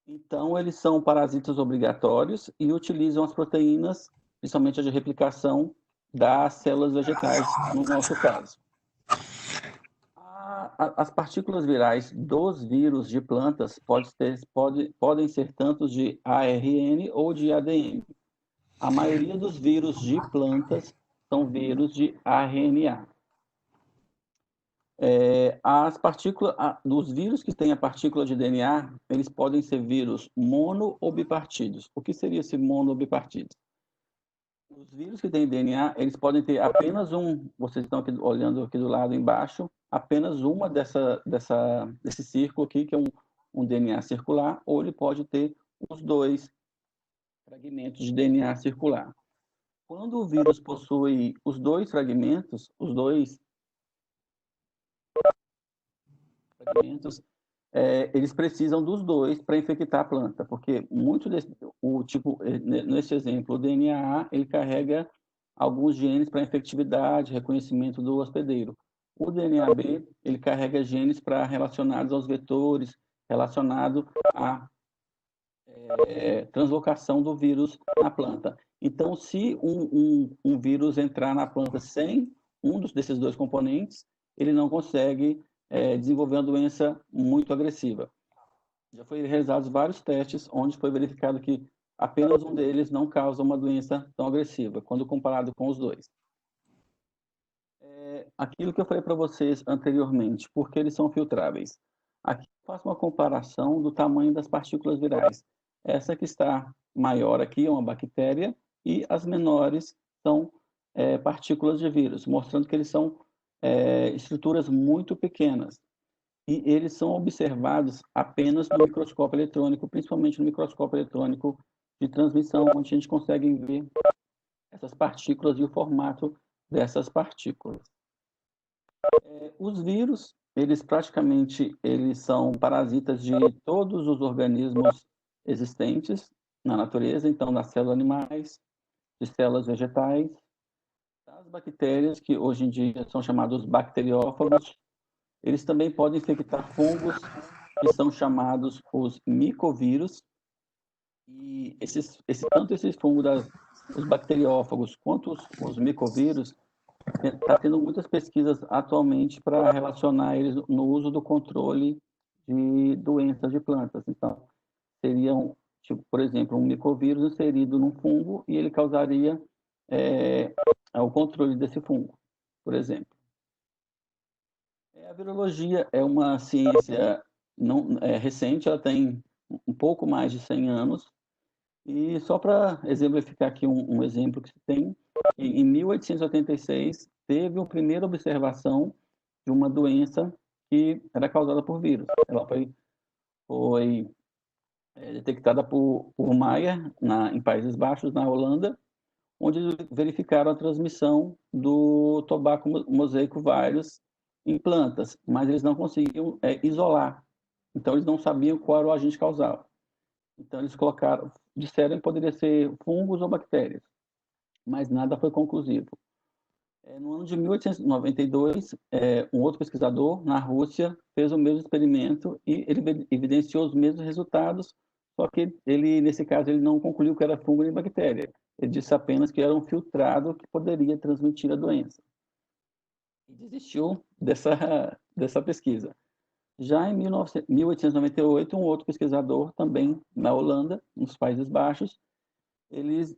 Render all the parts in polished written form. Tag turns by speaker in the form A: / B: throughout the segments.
A: Então, eles são parasitas obrigatórios e utilizam as proteínas, principalmente a de replicação das células vegetais, no nosso caso. As partículas virais dos vírus de plantas podem ser tanto de ARN ou de ADN. A maioria dos vírus de plantas são vírus de RNA. Dos vírus que têm a partícula de DNA, eles podem ser vírus mono ou bipartidos. O que seria esse mono ou bipartido? Os vírus que têm DNA, eles podem ter apenas um, vocês estão aqui, olhando aqui do lado embaixo, apenas uma desse círculo aqui, que é um DNA circular, ou ele pode ter os dois fragmentos de DNA circular. Quando o vírus possui os dois fragmentos, eles precisam dos dois para infectar a planta, porque nesse exemplo, o DNA ele carrega alguns genes para infectividade, reconhecimento do hospedeiro. O DNA-B ele carrega genes relacionados aos vetores, relacionado à translocação do vírus na planta. Então, se um vírus entrar na planta sem desses dois componentes, ele não consegue desenvolver uma doença muito agressiva. Já foi realizados vários testes onde foi verificado que apenas um deles não causa uma doença tão agressiva, quando comparado com os dois. Aquilo que eu falei para vocês anteriormente, porque eles são filtráveis. Aqui eu faço uma comparação do tamanho das partículas virais. Essa que está maior aqui é uma bactéria e as menores são partículas de vírus, mostrando que eles são estruturas muito pequenas. E eles são observados apenas no microscópio eletrônico, principalmente no microscópio eletrônico de transmissão, onde a gente consegue ver essas partículas e o formato dessas partículas. Os vírus, eles são parasitas de todos os organismos existentes na natureza, então das células animais, de células vegetais, das bactérias, que hoje em dia são chamados bacteriófagos. Eles também podem infectar fungos, que são chamados os micovírus. E tanto esse fungo, os bacteriófagos, quanto os micovírus, está tendo muitas pesquisas atualmente para relacionar eles no uso do controle de doenças de plantas. Então, seriam, tipo, por exemplo, um micovírus inserido num fungo e ele causaria o controle desse fungo, por exemplo. A virologia é uma ciência recente, ela tem um pouco mais de 100 anos, e só para exemplificar aqui um exemplo que se tem, em 1886 teve a primeira observação de uma doença que era causada por vírus. Ela foi detectada por Mayer em Países Baixos, na Holanda, onde verificaram a transmissão do tobacco mosaico vírus em plantas, mas eles não conseguiam isolar. Então, eles não sabiam qual era o agente causal. Então, eles disseram que poderia ser fungos ou bactérias, mas nada foi conclusivo. No ano de 1892, um outro pesquisador na Rússia fez o mesmo experimento e ele evidenciou os mesmos resultados, só que nesse caso, ele não concluiu que era fungo nem bactéria. Ele disse apenas que era um filtrado que poderia transmitir a doença. E desistiu dessa pesquisa. Já em 1898, um outro pesquisador, também na Holanda, nos Países Baixos, ele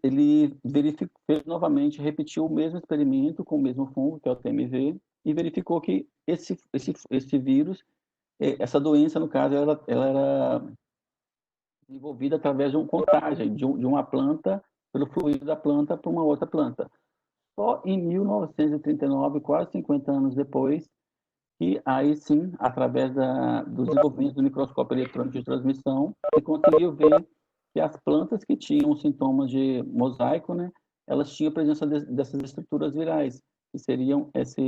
A: fez novamente, repetiu o mesmo experimento com o mesmo fungo, que é o TMV, e verificou que esse vírus, essa doença, no caso, ela era desenvolvida através de uma contagem de uma planta, pelo fluido da planta para uma outra planta. Só em 1939, quase 50 anos depois, que aí sim, através do desenvolvimento do microscópio eletrônico de transmissão, se conseguiu ver que as plantas que tinham sintomas de mosaico, né, elas tinham a presença dessas estruturas virais, que seriam essa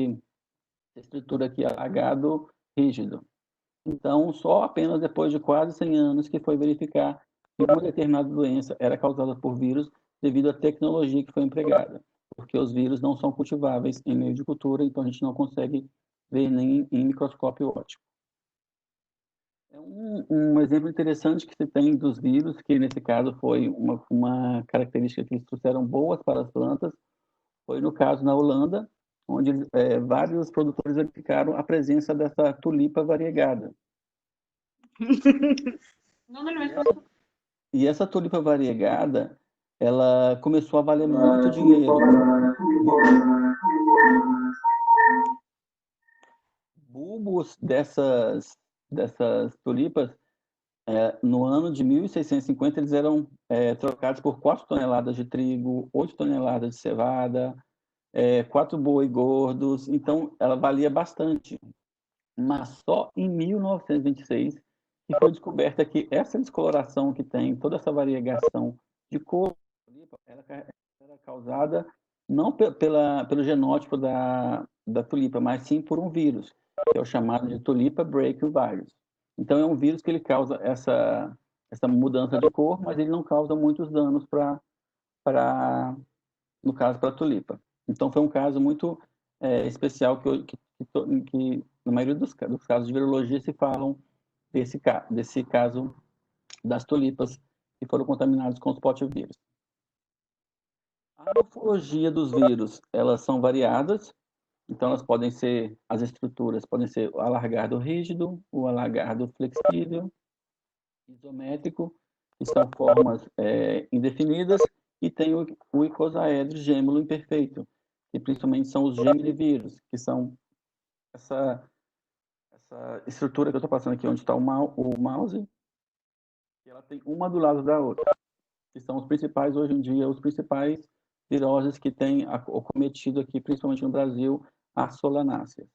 A: estrutura aqui, alagado rígido. Então, só apenas depois de quase 100 anos que foi verificar que uma determinada doença era causada por vírus devido à tecnologia que foi empregada, porque os vírus não são cultiváveis em meio de cultura, então a gente não consegue ver nem em microscópio óptico. É um exemplo interessante que se tem dos vírus, que nesse caso foi uma característica que eles trouxeram boas para as plantas, foi no caso na Holanda, onde vários produtores verificaram a presença dessa tulipa variegada. E essa, e essa tulipa variegada, ela começou a valer muito dinheiro. Bulbos dessas tulipas, no ano de 1650, eles eram trocados por 4 toneladas de trigo, 8 toneladas de cevada, 4 boi gordos, então ela valia bastante. Mas só em 1926 que foi descoberta que essa descoloração que tem, toda essa variegação de cor, ela era causada não pelo genótipo da tulipa, mas sim por um vírus, que é o chamado de Tulipa Brachiovirus. Então é um vírus que ele causa essa mudança de cor, mas ele não causa muitos danos no caso, para a tulipa. Então foi um caso muito especial que na maioria dos casos de virologia se falam desse caso das tulipas que foram contaminadas com os potivírus. A morfologia dos vírus, elas são variadas, então elas podem ser, as estruturas podem ser o alargado rígido, o alargado flexível, isométrico, que são formas indefinidas, e tem o icosaedro gêmeo imperfeito, que principalmente são os gemilivírus, que são essa estrutura que eu estou passando aqui, onde está o mouse, que ela tem uma do lado da outra, que são os principais, hoje em dia, os principais viroses que têm acometido aqui, principalmente no Brasil, a solanácea.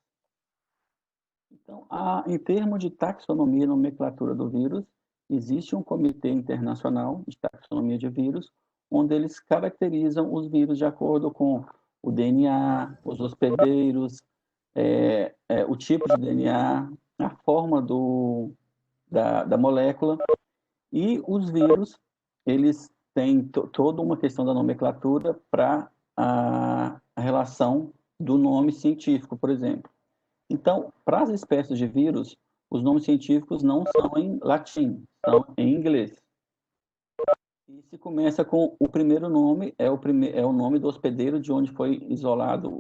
A: Então, em termos de taxonomia e nomenclatura do vírus, existe um comitê internacional de taxonomia de vírus, onde eles caracterizam os vírus de acordo com o DNA, os hospedeiros, o tipo de DNA, a forma da molécula, e os vírus, eles têm toda uma questão da nomenclatura para a relação do nome científico, por exemplo. Então, para as espécies de vírus, os nomes científicos não são em latim, são em inglês. E se começa com o primeiro nome, é o nome do hospedeiro de onde foi isolado,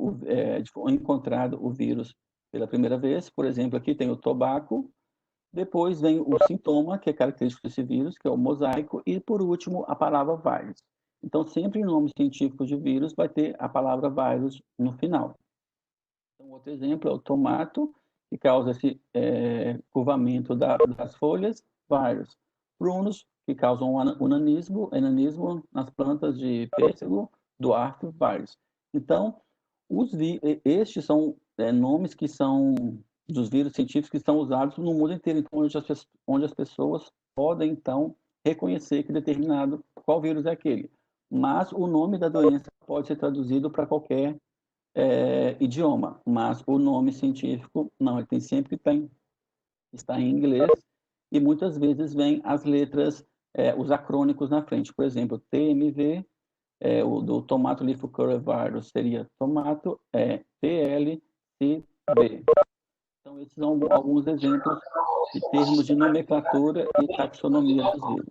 A: foi encontrado o vírus pela primeira vez. Por exemplo, aqui tem o tobaco, depois vem o sintoma, que é característico desse vírus, que é o mosaico, e por último, a palavra vírus. Então, sempre em nomes científicos de vírus vai ter a palavra vírus no final. Então, outro exemplo é o tomato, que causa esse curvamento das folhas, vírus. Prunus, que causam enanismo nas plantas de pêssego, Duarte, vírus. Então, estes são nomes que são dos vírus científicos que são usados no mundo inteiro, então, onde as pessoas podem, então, reconhecer que determinado qual vírus é aquele. Mas o nome da doença pode ser traduzido para qualquer idioma, mas o nome científico, não, ele tem sempre está em inglês, e muitas vezes vem as letras, os acrônicos na frente. Por exemplo, TMV, o do tomato leaf curvavirus seria tomato, TLCV. Então, esses são alguns exemplos de termos de nomenclatura e taxonomia dos vírus.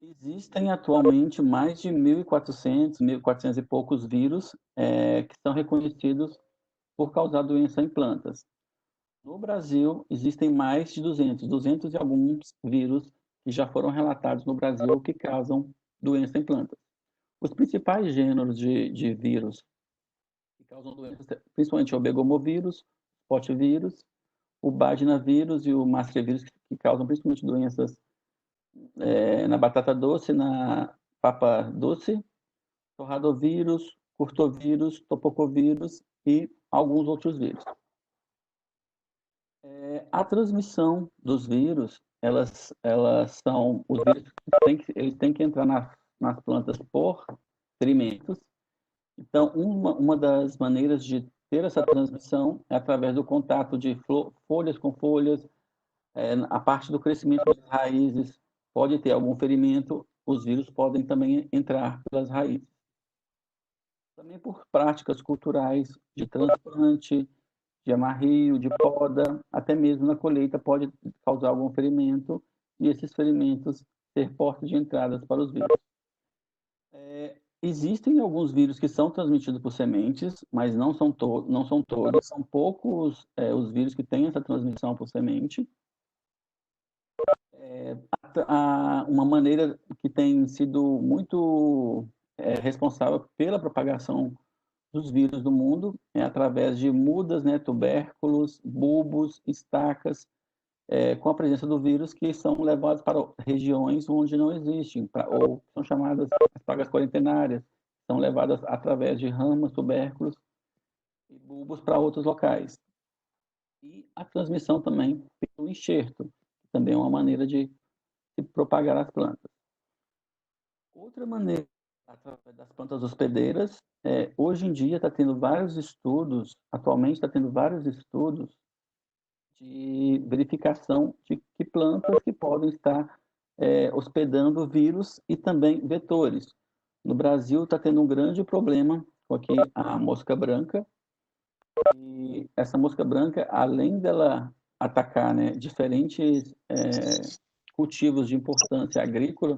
A: Existem atualmente mais de 1.400 e poucos vírus que são reconhecidos por causar doença em plantas. No Brasil, existem mais de 200 e alguns vírus que já foram relatados no Brasil que causam doença em plantas. Os principais gêneros de vírus que causam doenças, principalmente o begomovírus, potivírus, o vaginavírus e o mastrevírus, que causam principalmente doenças na batata doce, na papa doce, torradovírus, curtovírus, topocovírus e alguns outros vírus. A transmissão dos vírus, os vírus eles têm que entrar nas plantas por ferimentos. Então, uma das maneiras de ter essa transmissão é através do contato de folhas com folhas, a parte do crescimento das raízes pode ter algum ferimento, os vírus podem também entrar pelas raízes. Também por práticas culturais de transplante, de amarrio, de poda, até mesmo na colheita pode causar algum ferimento, e esses ferimentos ser portas de entradas para os vírus. Existem alguns vírus que são transmitidos por sementes, mas não são todos, são poucos os vírus que têm essa transmissão por semente. Uma maneira que tem sido muito responsável pela propagação dos vírus do mundo é através de mudas, né, tubérculos, bulbos, estacas, com a presença do vírus, que são levados para regiões onde não existem, ou são chamadas as pragas quarentenárias, são levadas através de ramas, tubérculos e bulbos para outros locais. E a transmissão também pelo enxerto, que também é uma maneira de se propagar as plantas. Outra maneira, através das plantas hospedeiras, hoje em dia está tendo vários estudos, atualmente está tendo vários estudos de verificação de que plantas que podem estar hospedando vírus e também vetores. No Brasil está tendo um grande problema com aqui a mosca branca, e essa mosca branca, além dela atacar, né, diferentes cultivos de importância agrícola,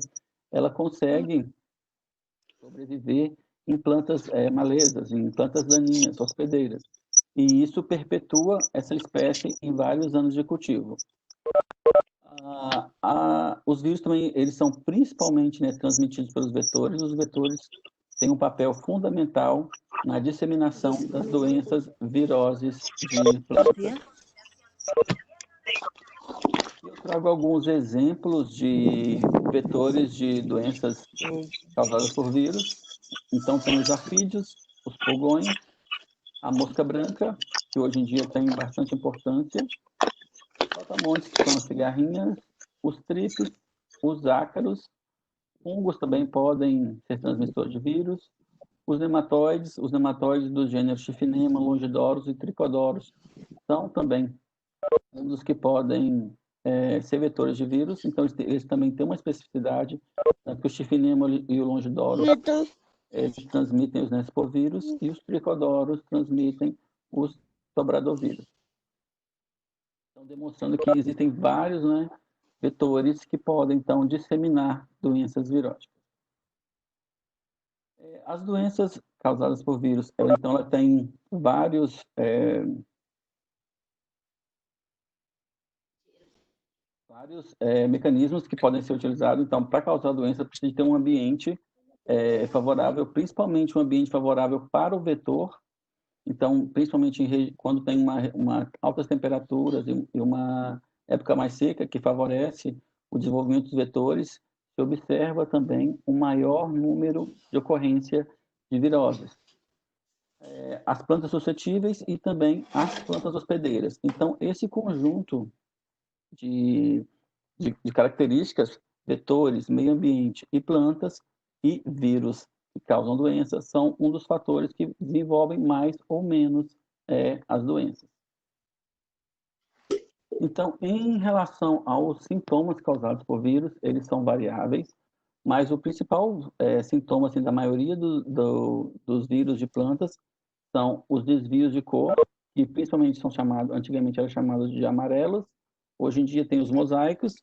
A: ela consegue sobreviver em plantas malezas, em plantas daninhas, hospedeiras. E isso perpetua essa espécie em vários anos de cultivo. Os vírus também, eles são principalmente, né, transmitidos pelos vetores. Os vetores têm um papel fundamental na disseminação das doenças viroses de plantas. Eu trago alguns exemplos de vetores de doenças causadas por vírus. Então, tem os afídeos, os pulgões, a mosca branca, que hoje em dia tem bastante importância, os saltamontes, que são as cigarrinhas, os tripes, os ácaros, fungos também podem ser transmissores de vírus, os nematóides dos gêneros Chiffinema, Longidoros e Tricodoros são também um dos que podem ser vetores de vírus, então eles também têm uma especificidade, tanto que o Chiffinema e o Longidoros eles transmitem os nespovírus e os tricodoros transmitem os dobradovírus. Então, demonstrando que existem vários, né, vetores que podem, então, disseminar doenças viróticas. As doenças causadas por vírus, ela tem vários mecanismos que podem ser utilizados. Então, para causar a doença, precisa ter um ambiente favorável, principalmente um ambiente favorável para o vetor. Então, principalmente quando tem uma altas temperaturas e uma época mais seca, que favorece o desenvolvimento dos vetores, se observa também um maior número de ocorrência de viroses. As plantas suscetíveis e também as plantas hospedeiras. Então, esse conjunto de características, vetores, meio ambiente e plantas e vírus que causam doenças são um dos fatores que desenvolvem mais ou menos as doenças. Então, em relação aos sintomas causados por vírus, eles são variáveis, mas o principal sintoma assim, da maioria dos vírus de plantas são os desvios de cor, que principalmente são chamados, antigamente eram chamados de amarelos, hoje em dia tem os mosaicos.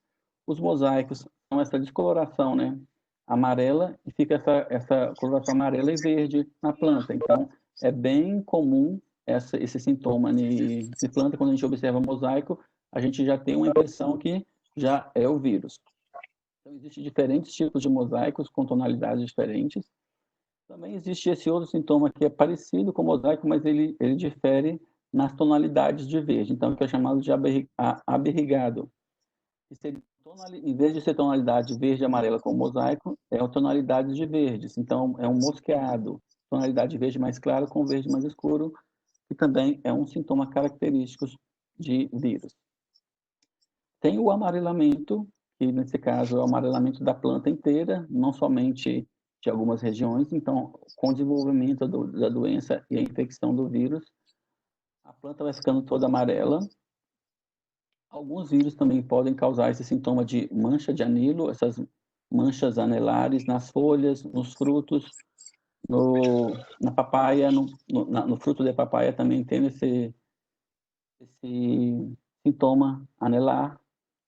A: Os mosaicos são essa descoloração, né, amarela, e fica essa coloração amarela e verde na planta. Então, é bem comum esse sintoma de planta. Quando a gente observa mosaico, a gente já tem uma impressão que já é o vírus. Então, existem diferentes tipos de mosaicos com tonalidades diferentes. Também existe esse outro sintoma que é parecido com o mosaico, mas ele difere nas tonalidades de verde, então que é chamado de aberrigado. Em vez de ser tonalidade verde e amarela como mosaico, é a tonalidade de verdes, então é um mosqueado, tonalidade verde mais clara com verde mais escuro, que também é um sintoma característico de vírus. Tem o amarelamento, que nesse caso é o amarelamento da planta inteira, não somente de algumas regiões. Então, com o desenvolvimento da doença e a infecção do vírus, a planta vai ficando toda amarela. Alguns vírus também podem causar esse sintoma de mancha de anilo, essas manchas anelares nas folhas, nos frutos, na papaya, no fruto da papaya também tem esse sintoma anelar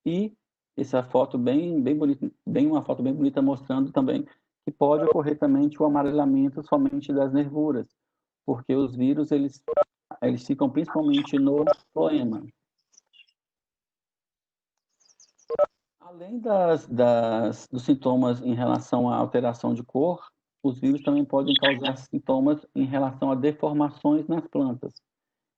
A: e essa foto bem bonita, uma foto bem bonita mostrando também que pode ocorrer também o amarelamento somente das nervuras, porque os vírus eles ficam principalmente no floema. Além dos sintomas em relação à alteração de cor, os vírus também podem causar sintomas em relação a deformações nas plantas.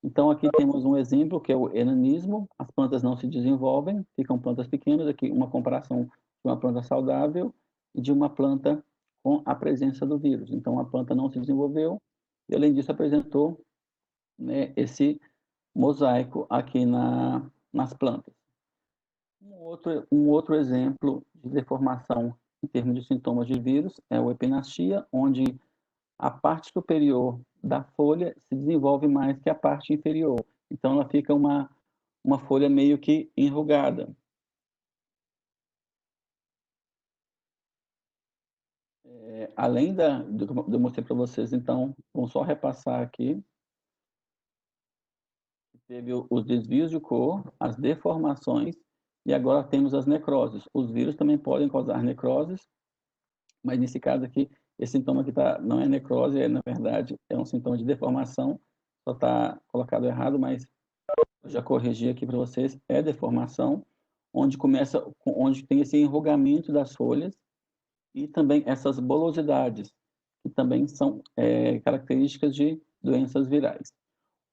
A: Então, aqui temos um exemplo, que é o enanismo. As plantas não se desenvolvem, ficam plantas pequenas. Aqui, uma comparação de uma planta saudável e de uma planta com a presença do vírus. Então, a planta não se desenvolveu e, além disso, apresentou, né, esse mosaico aqui nas plantas. Um outro exemplo de deformação em termos de sintomas de vírus é o epinastia, onde a parte superior da folha se desenvolve mais que a parte inferior. Então, ela fica uma folha meio que enrugada. Além do que eu mostrei para vocês, então, vamos só repassar aqui. Teve os desvios de cor, as deformações, e agora temos as necroses. Os vírus também podem causar necroses, mas nesse caso aqui, esse sintoma aqui não é necrose, na verdade, é um sintoma de deformação, só está colocado errado, mas eu já corrigi aqui para vocês, é deformação, onde tem esse enrugamento das folhas e também essas bolosidades, que também são características de doenças virais.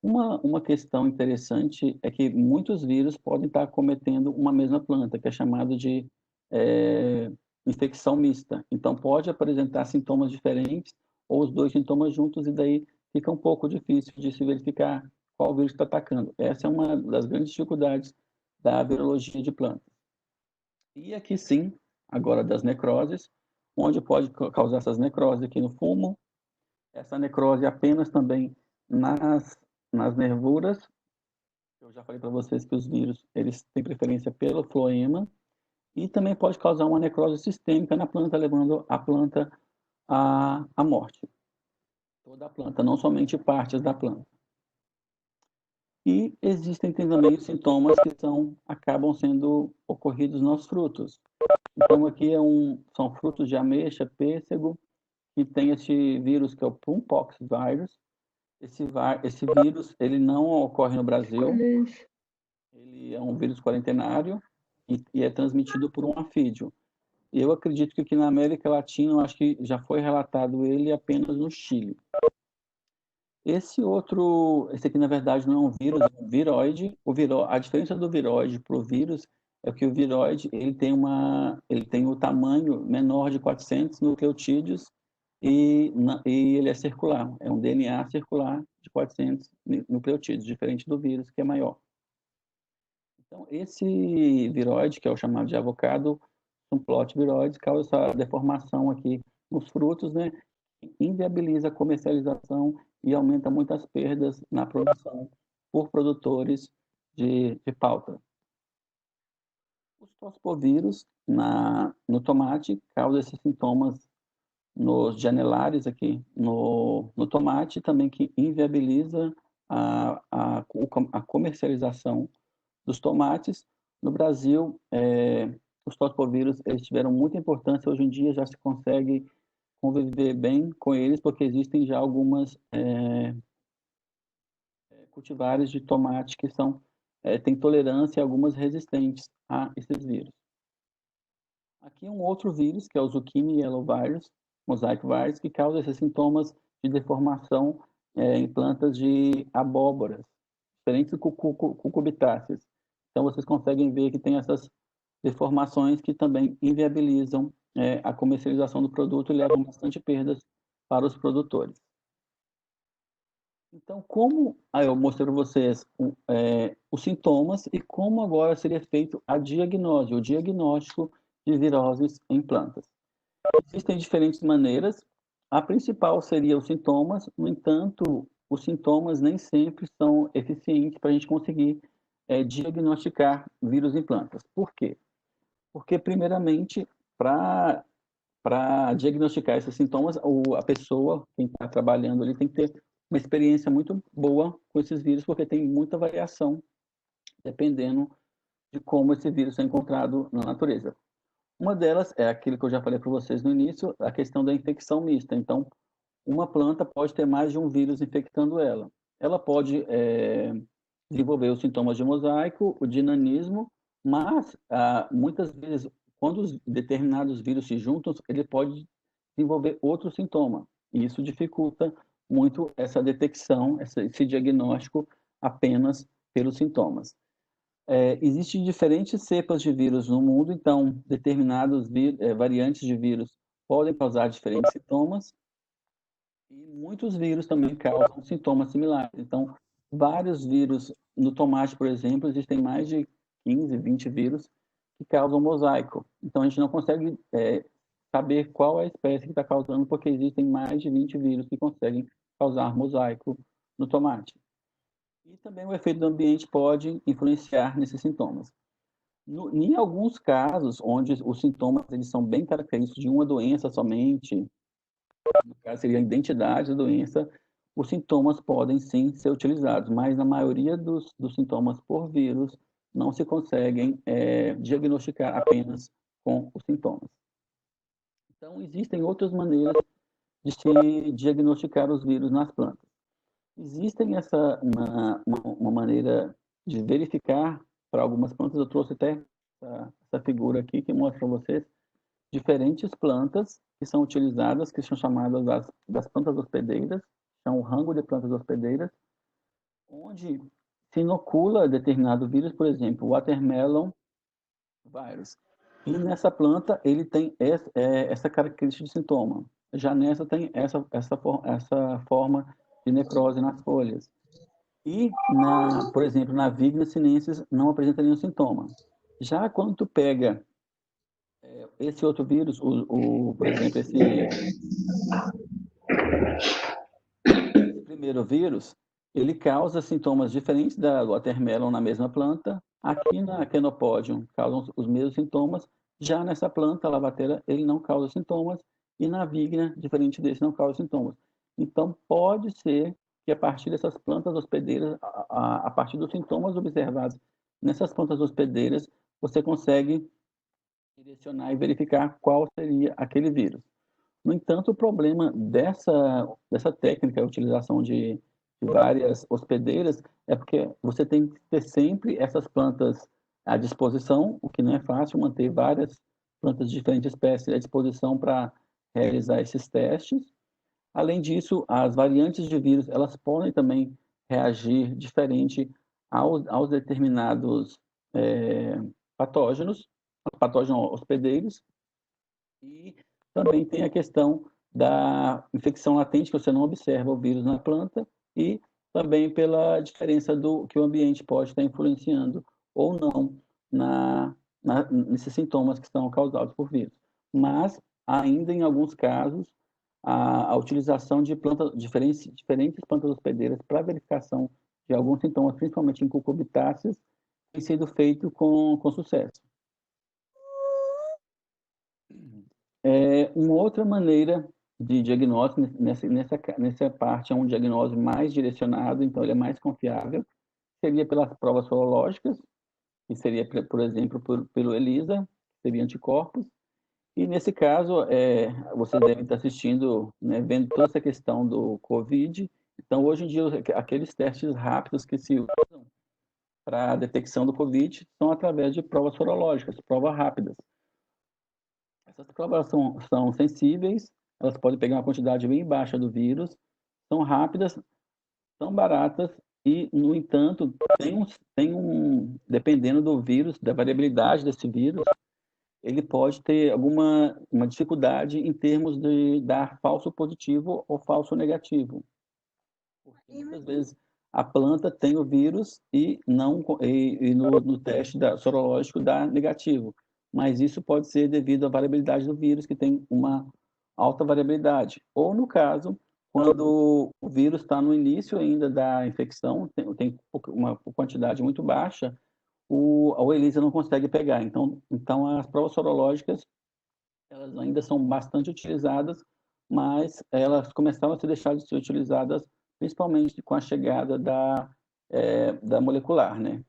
A: Uma questão interessante é que muitos vírus podem estar cometendo uma mesma planta, que é chamado de infecção mista. Então, pode apresentar sintomas diferentes ou os dois sintomas juntos, e daí fica um pouco difícil de se verificar qual vírus está atacando. Essa é uma das grandes dificuldades da virologia de plantas. E aqui sim, agora das necroses, onde pode causar essas necroses aqui no fumo, essa necrose apenas também nas nervuras. Eu já falei para vocês que os vírus eles têm preferência pelo floema, e também pode causar uma necrose sistêmica na planta, levando a planta à morte. Toda a planta, não somente partes da planta. E existem também sintomas que acabam sendo ocorridos nos frutos. Então, aqui são frutos de ameixa, pêssego, que tem esse vírus que é o Plumpox virus. Esse vírus ele não ocorre no Brasil. Ele é um vírus quarentenário e é transmitido por um anfídeo. Eu acredito que aqui na América Latina, eu acho que já foi relatado ele apenas no Chile. Esse aqui na verdade não é um vírus, é um viroide. A diferença do viroide para o vírus é que o viroide ele tem o tamanho menor de 400 nucleotídeos e ele é circular, é um DNA circular de 400 nucleotídeos, diferente do vírus que é maior. Então, esse viroide, que é o chamado de avocado, um plot viroide, causa essa deformação aqui nos frutos, né? Inviabiliza a comercialização e aumenta muitas perdas na produção por produtores de palta. Os tospovírus no tomate causam esses sintomas nos janelares aqui no tomate, também que inviabiliza a comercialização dos tomates. No Brasil, os tospovírus eles tiveram muita importância. Hoje em dia já se consegue conviver bem com eles, porque existem já algumas cultivares de tomate que têm tolerância e algumas resistentes a esses vírus. Aqui um outro vírus, que é o Zucchini Yellow Virus, Mosaic Virus, que causa esses sintomas de deformação em plantas de abóboras, diferentes do cucurbitáceas. Então, vocês conseguem ver que tem essas deformações que também inviabilizam a comercialização do produto e levam bastante perdas para os produtores. Então, eu mostrei para vocês os sintomas e como agora seria feito a diagnose, o diagnóstico de viroses em plantas. Existem diferentes maneiras. A principal seria os sintomas. No entanto, os sintomas nem sempre são eficientes para a gente conseguir diagnosticar vírus em plantas. Por quê? Porque, primeiramente, para diagnosticar esses sintomas, a pessoa, quem está trabalhando ali, tem que ter uma experiência muito boa com esses vírus, porque tem muita variação dependendo de como esse vírus é encontrado na natureza. Uma delas é aquilo que eu já falei para vocês no início, a questão da infecção mista. Então, uma planta pode ter mais de um vírus infectando ela. Ela pode desenvolver os sintomas de mosaico, o de nanismo, mas muitas vezes, quando os determinados vírus se juntam, ele pode desenvolver outro sintoma. E isso dificulta muito essa detecção, esse diagnóstico apenas pelos sintomas. Existem diferentes cepas de vírus no mundo, então determinados variantes de vírus podem causar diferentes sintomas, e muitos vírus também causam sintomas similares. Então, vários vírus, no tomate, por exemplo, existem mais de 15, 20 vírus que causam mosaico. Então, a gente não consegue saber qual é a espécie que está causando, porque existem mais de 20 vírus que conseguem causar mosaico no tomate. E também o efeito do ambiente pode influenciar nesses sintomas. Em alguns casos, onde os sintomas eles são bem característicos de uma doença somente, no caso seria a identidade da doença, os sintomas podem sim ser utilizados, mas na maioria dos sintomas por vírus não se conseguem diagnosticar apenas com os sintomas. Então, existem outras maneiras de se diagnosticar os vírus nas plantas. Existem uma maneira de verificar para algumas plantas. Eu trouxe até essa figura aqui que mostra para vocês diferentes plantas que são utilizadas, que são chamadas das plantas hospedeiras, são o rango de plantas hospedeiras, onde se inocula determinado vírus, por exemplo, o watermelon virus. E nessa planta ele tem essa característica de sintoma. Já nessa tem essa forma de necrose nas folhas. E, por exemplo, na Vigna sinensis não apresenta nenhum sintoma. Já quando tu pega esse outro vírus, por exemplo, esse primeiro vírus, ele causa sintomas diferentes da watermelon na mesma planta. Aqui na Chenopodium causam os mesmos sintomas. Já nessa planta, a lavateira, ele não causa sintomas. E na Vigna, diferente desse, não causa sintomas. Então, pode ser que a partir dessas plantas hospedeiras, a partir dos sintomas observados nessas plantas hospedeiras, você consegue direcionar e verificar qual seria aquele vírus. No entanto, o problema dessa técnica, a utilização de várias hospedeiras, é porque você tem que ter sempre essas plantas à disposição, o que não é fácil manter várias plantas de diferentes espécies à disposição para realizar esses testes. Além disso, as variantes de vírus, elas podem também reagir diferente aos determinados patógenos hospedeiros, e também tem a questão da infecção latente, que você não observa o vírus na planta, e também pela diferença que o ambiente pode estar influenciando ou não nesses sintomas que são causados por vírus. Mas, ainda em alguns casos, a utilização de diferentes plantas hospedeiras para verificação de alguns sintomas, principalmente em cucurbitáceas, tem sido feito com sucesso. Uma outra maneira de diagnóstico, nessa parte é um diagnóstico mais direcionado, então ele é mais confiável, seria pelas provas sorológicas, que seria, por exemplo, pelo ELISA, que seria anticorpos, e nesse caso, vocês devem estar assistindo, né, vendo toda essa questão do COVID. Então, hoje em dia, aqueles testes rápidos que se usam para a detecção do COVID são através de provas sorológicas, provas rápidas. Essas provas são sensíveis, elas podem pegar uma quantidade bem baixa do vírus, são rápidas, são baratas e, no entanto, dependendo do vírus, da variabilidade desse vírus, ele pode ter uma dificuldade em termos de dar falso positivo ou falso negativo. Porque muitas vezes a planta tem o vírus e no teste sorológico dá negativo. Mas isso pode ser devido à variabilidade do vírus, que tem uma alta variabilidade. Ou, no caso, quando o vírus está no início ainda da infecção, tem uma quantidade muito baixa, a ELISA não consegue pegar. Então as provas sorológicas, elas ainda são bastante utilizadas, mas elas começaram a ser deixadas de ser utilizadas principalmente com a chegada da molecular, né?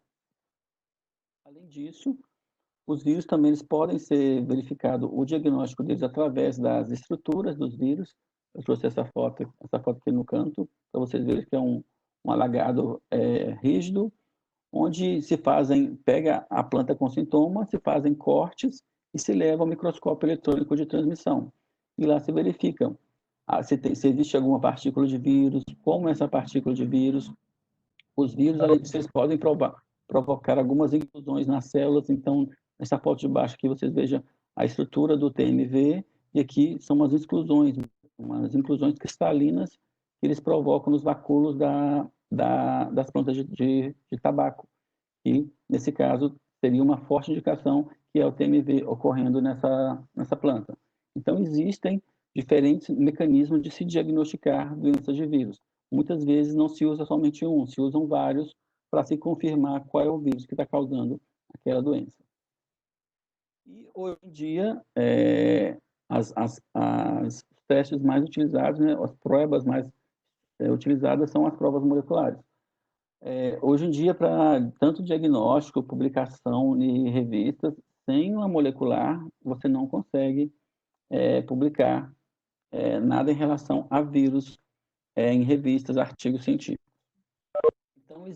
A: disso, os vírus também eles podem ser verificado o diagnóstico deles através das estruturas dos vírus. Eu trouxe essa foto aqui no canto, para vocês verem que é um alagado rígido, onde pega a planta com sintomas, se fazem cortes e se leva ao microscópio eletrônico de transmissão. E lá se verifica se existe alguma partícula de vírus, como essa partícula de vírus. Os vírus, além disso, eles podem provocar algumas inclusões nas células. Então, nessa foto de baixo aqui, vocês vejam a estrutura do TMV, e aqui são umas inclusões cristalinas que eles provocam nos vacúolos das plantas de tabaco. E, nesse caso, seria uma forte indicação que é o TMV ocorrendo nessa planta. Então, existem diferentes mecanismos de se diagnosticar doenças de vírus. Muitas vezes não se usa somente um, se usam vários para se confirmar qual é o vírus que está causando aquela doença. E, hoje em dia, os testes mais utilizados, né, as provas mais utilizadas são as provas moleculares. Hoje em dia, para tanto diagnóstico, publicação em revistas, sem uma molecular, você não consegue publicar nada em relação a vírus em revistas, artigos científicos. Então,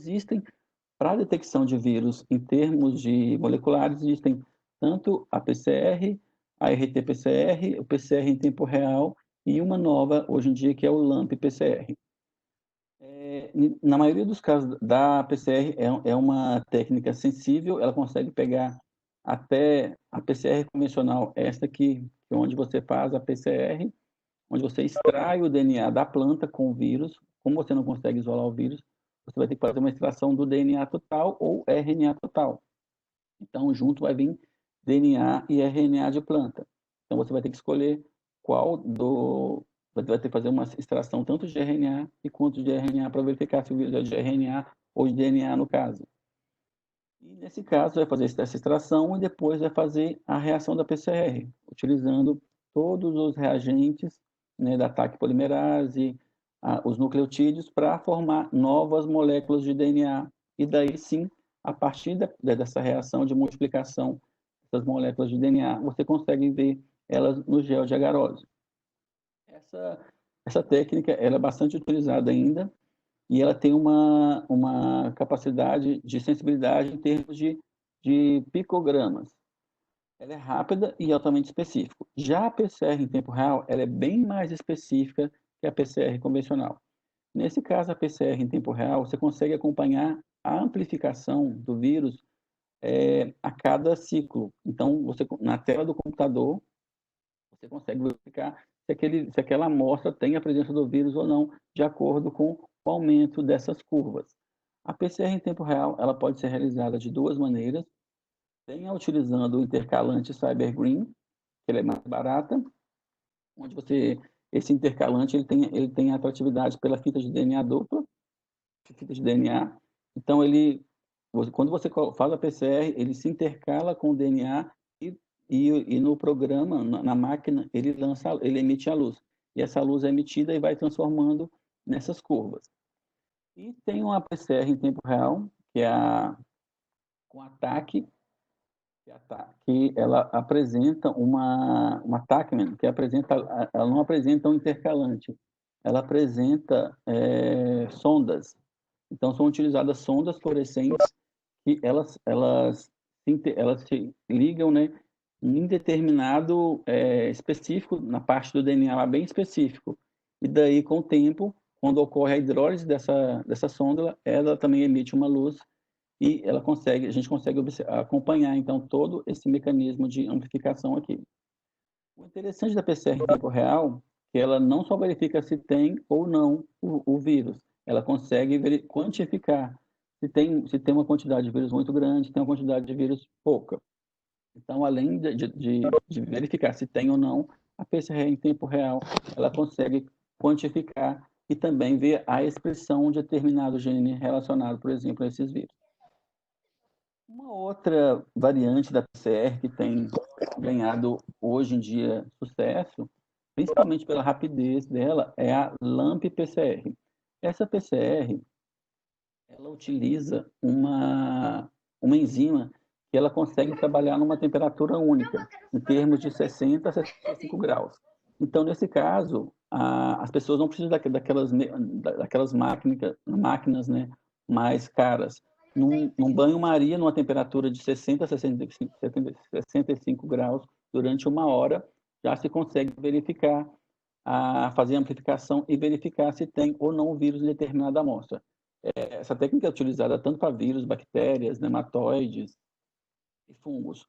A: para a detecção de vírus em termos de moleculares, existem tanto a PCR, a RT-PCR, o PCR em tempo real e uma nova, hoje em dia, que é o LAMP-PCR. Na maioria dos casos da PCR é uma técnica sensível, ela consegue pegar até a PCR convencional, esta aqui, que é onde você faz a PCR, onde você extrai o DNA da planta com o vírus. Como você não consegue isolar o vírus, você vai ter que fazer uma extração do DNA total ou RNA total. Então, junto vai vir DNA e RNA de planta. Então, você vai ter que escolher vai ter que fazer uma extração tanto de RNA quanto de RNA para verificar se o vírus é de RNA ou de DNA, no caso. E, nesse caso, vai fazer essa extração e depois vai fazer a reação da PCR, utilizando todos os reagentes, né, da TAC polimerase, os nucleotídeos, para formar novas moléculas de DNA. E daí, sim, a partir dessa reação de multiplicação dessas moléculas de DNA, você consegue ver elas no gel de agarose. Essa técnica ela é bastante utilizada ainda, e ela tem uma capacidade de sensibilidade em termos de picogramas. Ela é rápida e altamente específica. Já a PCR em tempo real, ela é bem mais específica que a PCR convencional. Nesse caso, a PCR em tempo real, você consegue acompanhar a amplificação do vírus a cada ciclo. Então, na tela do computador, você consegue verificar se aquela amostra tem a presença do vírus ou não, de acordo com o aumento dessas curvas. A PCR em tempo real, ela pode ser realizada de duas maneiras. Tem utilizando o intercalante CyberGreen, que ele é mais barata, onde esse intercalante ele tem atratividade pela fita de DNA dupla, fita de DNA. Então, quando você faz a PCR, ele se intercala com o DNA e no programa, na máquina, ele emite a luz. E essa luz é emitida e vai transformando nessas curvas. E tem uma PCR em tempo real, que é com a TAC, que ela apresenta uma TACMAN, ela não apresenta um intercalante, ela apresenta sondas. Então, são utilizadas sondas fluorescentes que elas se ligam, né, em determinado específico, na parte do DNA bem específico. E daí, com o tempo, quando ocorre a hidrólise dessa sonda, ela também emite uma luz e a gente consegue acompanhar, então, todo esse mecanismo de amplificação aqui. O interessante da PCR em tempo real é que ela não só verifica se tem ou não o vírus, ela consegue quantificar se tem uma quantidade de vírus muito grande, se tem uma quantidade de vírus pouca. Então, além de verificar se tem ou não, a PCR em tempo real, ela consegue quantificar e também ver a expressão de determinado gene relacionado, por exemplo, a esses vírus. Uma outra variante da PCR que tem ganhado hoje em dia sucesso, principalmente pela rapidez dela, é a LAMP-PCR. Essa PCR, ela utiliza uma enzima que ela consegue trabalhar numa temperatura única, em termos de 60 a 65 graus. Então, nesse caso, as pessoas não precisam daquelas máquinas, né, mais caras. Num banho-maria, numa temperatura de 60 a 65 graus, durante 1 hora, já se consegue verificar, fazer a amplificação e verificar se tem ou não o vírus em determinada amostra. Essa técnica é utilizada tanto para vírus, bactérias, nematóides e fungos.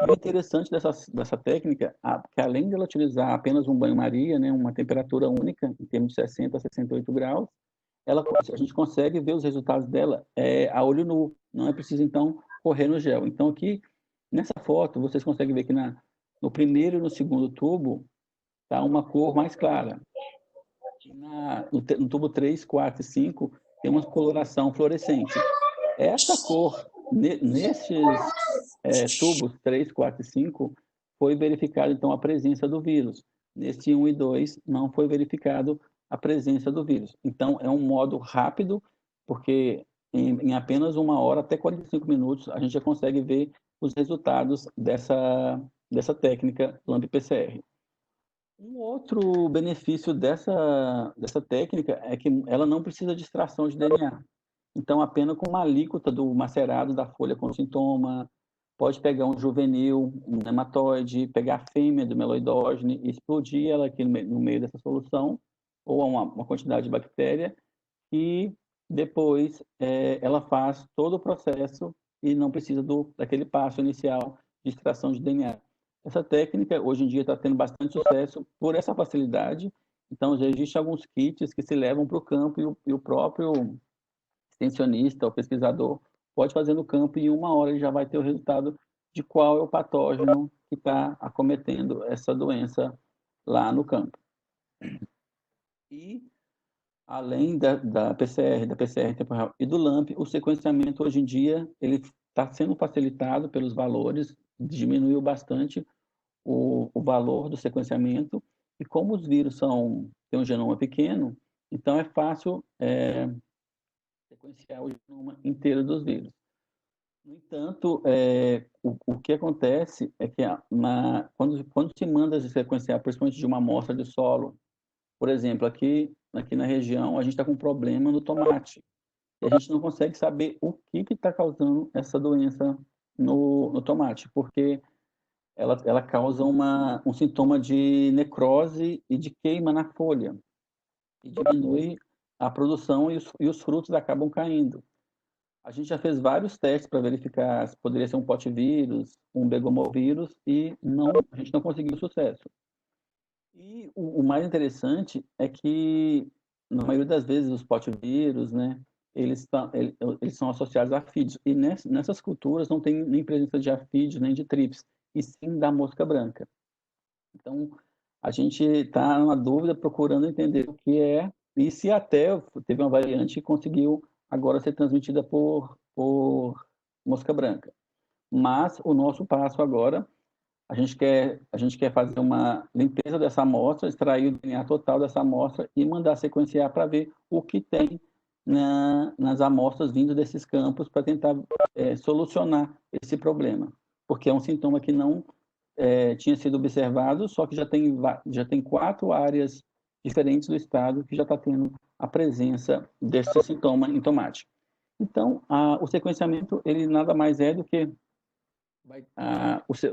A: E o interessante dessa técnica é que, além de ela utilizar apenas um banho-maria, né, uma temperatura única, em termos de 60 a 68 graus, a gente consegue ver os resultados dela a olho nu. Não é preciso, então, correr no gel. Então, aqui, nessa foto, vocês conseguem ver que no primeiro e no segundo tubo está uma cor mais clara. No tubo 3, 4 e 5 tem uma coloração fluorescente. Essa cor, nesses tubos 3, 4 e 5, foi verificada, então, a presença do vírus. Neste 1 e 2, não foi verificado a presença do vírus. Então, é um modo rápido, porque em apenas 1 hora, até 45 minutos, a gente já consegue ver os resultados dessa técnica LAMP-PCR. Um outro benefício dessa técnica é que ela não precisa de extração de DNA. Então, apenas com uma alíquota do macerado da folha com sintoma, pode pegar um juvenil, um nematóide, pegar a fêmea do meloidógene e explodir ela aqui no meio dessa solução, ou uma quantidade de bactéria, e depois ela faz todo o processo e não precisa daquele passo inicial de extração de DNA. Essa técnica, hoje em dia, está tendo bastante sucesso por essa facilidade. Então, já existem alguns kits que se levam para o campo e o próprio extensionista ou pesquisador pode fazer no campo e em 1 hora ele já vai ter o resultado de qual é o patógeno que está acometendo essa doença lá no campo. E, além da PCR em tempo real e do LAMP, o sequenciamento hoje em dia ele está sendo facilitado pelos valores, diminuiu bastante o valor do sequenciamento, e como os vírus têm um genoma pequeno, então é fácil sequenciar o genoma inteiro dos vírus. No entanto, o que acontece é que quando se manda sequenciar, principalmente de uma amostra de solo, por exemplo, aqui na região, a gente está com um problema no tomate, e a gente não consegue saber o que está causando essa doença no tomate, porque ela causa um sintoma de necrose e de queima na folha, e diminui a produção e os frutos acabam caindo. A gente já fez vários testes para verificar se poderia ser um potivírus, um begomovírus, e a gente não conseguiu sucesso. E o mais interessante é que, na maioria das vezes, os potivírus, né, eles são associados a afídeos. E nessas culturas não tem nem presença de afídeos, nem de trips, e sim da mosca branca. Então, a gente está na dúvida, procurando entender o que é, e se até teve uma variante que conseguiu agora ser transmitida por mosca branca. Mas o nosso passo agora, a gente quer fazer uma limpeza dessa amostra, extrair o DNA total dessa amostra e mandar sequenciar para ver o que tem nas amostras vindo desses campos, para tentar solucionar esse problema, porque é um sintoma que não tinha sido observado, só que já tem 4 áreas diferentes do estado que já está tendo a presença desse sintoma em tomate. Então, o sequenciamento, ele nada mais é do que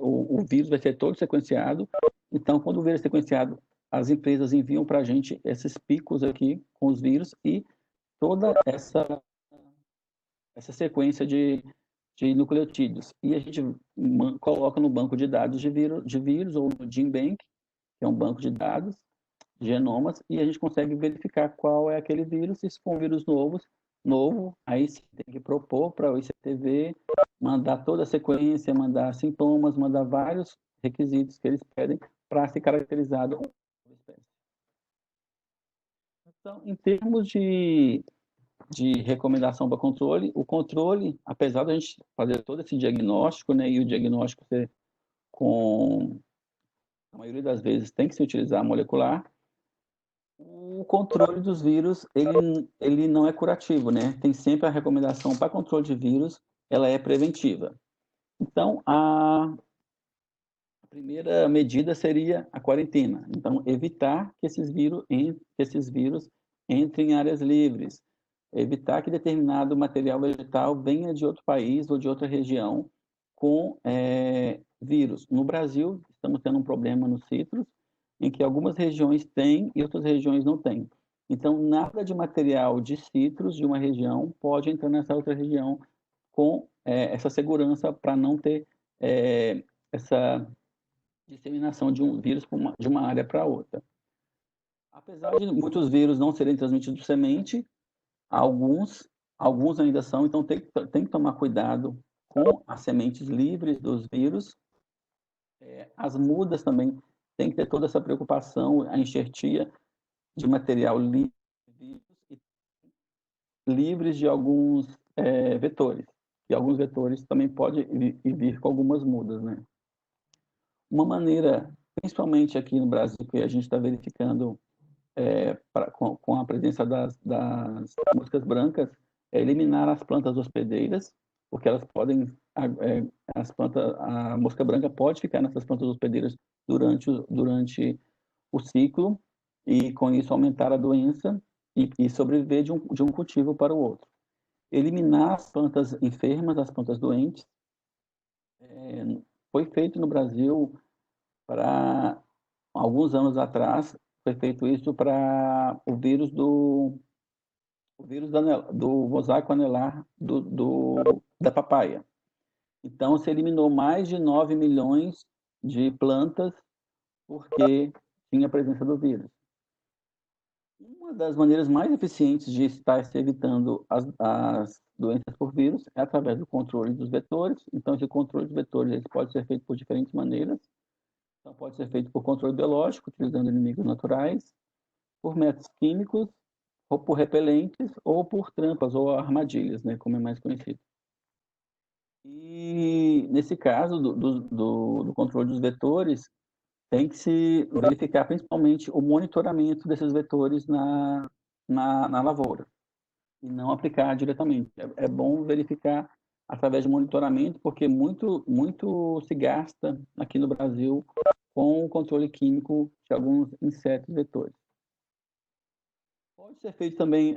A: o vírus vai ser todo sequenciado. Então, quando o vírus é sequenciado, as empresas enviam para a gente esses picos aqui com os vírus e toda essa sequência de nucleotídeos. E a gente coloca no banco de dados de vírus ou no GenBank, que é um banco de dados, de genomas, e a gente consegue verificar qual é aquele vírus. Se for um vírus novo, aí sim tem que propor para o ICTV, mandar toda a sequência, mandar sintomas, mandar vários requisitos que eles pedem para ser caracterizado uma espécie. Então, em termos de recomendação para controle, o controle, apesar da gente fazer todo esse diagnóstico, né, e o diagnóstico ser a maioria das vezes tem que se utilizar molecular, o controle dos vírus, ele não é curativo, né? Tem sempre a recomendação para controle de vírus, ela é preventiva. Então, a primeira medida seria a quarentena. Então, evitar que esses vírus entrem em áreas livres, evitar que determinado material vegetal venha de outro país ou de outra região com vírus. No Brasil, estamos tendo um problema nos citros, em que algumas regiões têm e outras regiões não têm. Então, nada de material de citros de uma região pode entrar nessa outra região com essa segurança para não ter essa disseminação de um vírus de uma área para outra. Apesar de muitos vírus não serem transmitidos por semente, alguns ainda são, então tem que tomar cuidado com as sementes livres dos vírus. As mudas também tem que ter toda essa preocupação, a enxertia de material livres de alguns vetores. E alguns vetores também podem vir com algumas mudas, né? Uma maneira, principalmente aqui no Brasil, que a gente está verificando com a presença das moscas brancas, é eliminar as plantas hospedeiras, porque elas podem, a mosca branca pode ficar nessas plantas hospedeiras durante o ciclo, e com isso aumentar a doença e sobreviver de um cultivo para o outro. Eliminar as plantas enfermas, as plantas doentes. Foi feito no Brasil para alguns anos atrás, foi feito isso para o vírus do mosaico anelar da papaya. Então, se eliminou mais de 9 milhões de plantas porque tinha a presença do vírus. Uma das maneiras mais eficientes de estar se evitando as doenças por vírus é através do controle dos vetores. Então, esse controle dos vetores ele pode ser feito por diferentes maneiras. Então, pode ser feito por controle biológico, utilizando inimigos naturais, por métodos químicos, ou por repelentes, ou por trampas ou armadilhas, né, como é mais conhecido. E, nesse caso do controle dos vetores, tem que se verificar principalmente o monitoramento desses vetores na lavoura, e não aplicar diretamente. É bom verificar através de monitoramento, porque muito se gasta aqui no Brasil com o controle químico de alguns insetos vetores. Pode ser feito também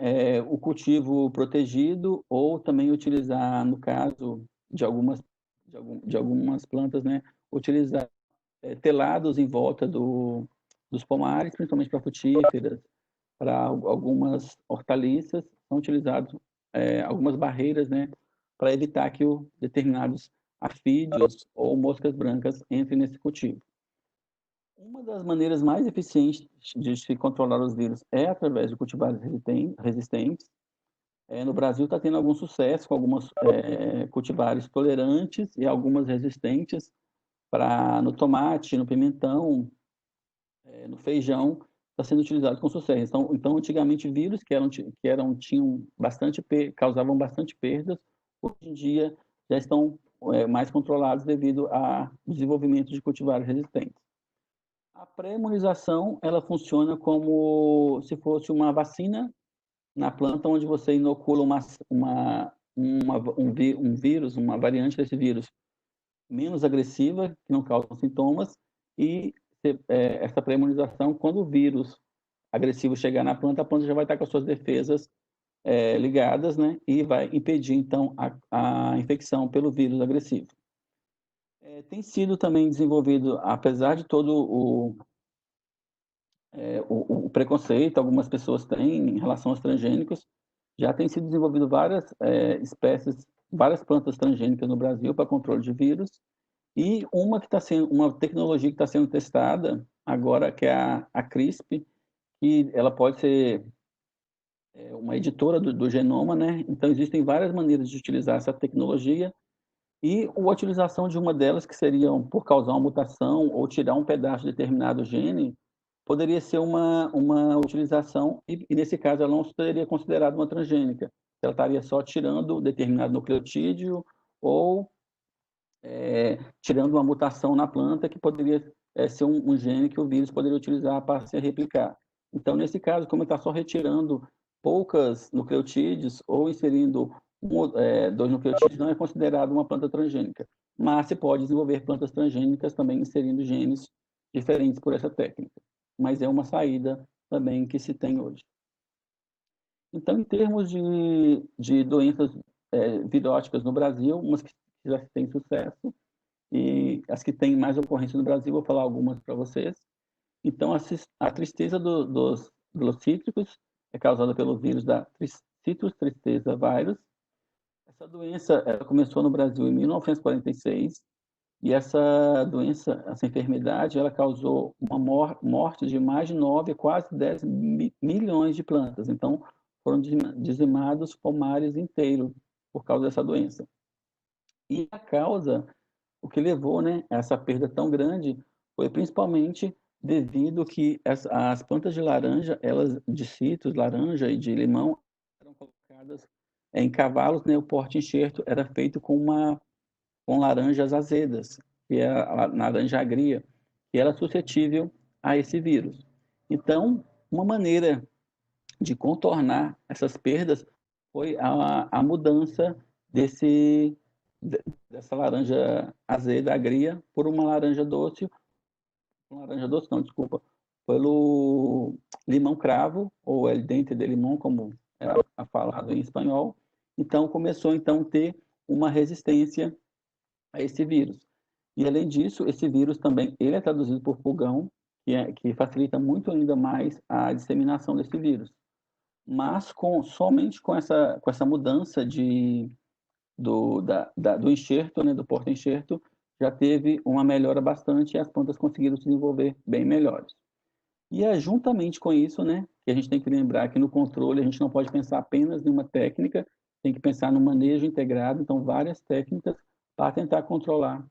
A: o cultivo protegido, ou também utilizar, no caso de algumas plantas, né, utilizar telados em volta dos pomares, principalmente para frutíferas, para algumas hortaliças, são utilizados algumas barreiras, né, para evitar que determinados afídeos ou moscas brancas entrem nesse cultivo. Uma das maneiras mais eficientes de se controlar os vírus é através de cultivares resistentes. No Brasil está tendo algum sucesso com algumas cultivares tolerantes e algumas resistentes no tomate, no pimentão, no feijão, está sendo utilizado com sucesso. Então antigamente vírus causavam bastante perdas, hoje em dia já estão mais controlados devido ao desenvolvimento de cultivares resistentes. A pré-imunização, ela funciona como se fosse uma vacina na planta, onde você inocula um vírus, uma variante desse vírus menos agressiva, que não causa sintomas, e essa pré-imunização, quando o vírus agressivo chegar na planta, a planta já vai estar com as suas defesas ligadas, né, e vai impedir, então, a infecção pelo vírus agressivo. Tem sido também desenvolvido, apesar de todo o preconceito algumas pessoas têm em relação aos transgênicos, já tem sido desenvolvido várias espécies, várias plantas transgênicas no Brasil para controle de vírus, e uma tecnologia que está sendo testada agora, que é a CRISP, que ela pode ser uma editora do genoma, né? Então existem várias maneiras de utilizar essa tecnologia, e a utilização de uma delas, que seria por causar uma mutação ou tirar um pedaço de determinado gene, poderia ser uma utilização, e nesse caso ela não seria considerada uma transgênica. Ela estaria só tirando determinado nucleotídeo ou tirando uma mutação na planta que poderia ser um gene que o vírus poderia utilizar para se replicar. Então, nesse caso, como ele está só retirando poucas nucleotídeos ou inserindo 2 nucleotídeos, não é considerado uma planta transgênica. mas se pode desenvolver plantas transgênicas também inserindo genes diferentes por essa técnica. Mas é uma saída também que se tem hoje. Então, em termos de doenças viróticas no Brasil, umas que já têm sucesso, e as que têm mais ocorrência no Brasil, vou falar algumas para vocês. Então, a tristeza dos glocítricos é causada pelo vírus da Citrus tristeza virus. Essa doença ela começou no Brasil em 1946 e essa doença, essa enfermidade, ela causou uma morte de mais de 9, quase 10 milhões de plantas. Então, foram dizimados pomares inteiros por causa dessa doença. E a causa, o que levou, né, a essa perda tão grande, foi principalmente devido que as plantas de laranja, elas de citros, laranja e de limão, eram colocadas em cavalos, né, o porte-enxerto era feito com laranjas azedas, que é a laranja agria, que era suscetível a esse vírus. Então, uma maneira de contornar essas perdas foi a mudança dessa laranja azeda, agria, por uma laranja doce não, desculpa, pelo limão cravo, ou el dente de limão, como é falado em espanhol. Então, começou então a ter uma resistência a esse vírus. E, além disso, esse vírus também ele é traduzido por pulgão, que facilita muito ainda mais a disseminação desse vírus. Mas somente com essa mudança do enxerto, né, do porta-enxerto, já teve uma melhora bastante e as plantas conseguiram se desenvolver bem melhores. E é juntamente com isso, né, que a gente tem que lembrar que no controle a gente não pode pensar apenas em uma técnica, tem que pensar no manejo integrado, então várias técnicas para tentar controlar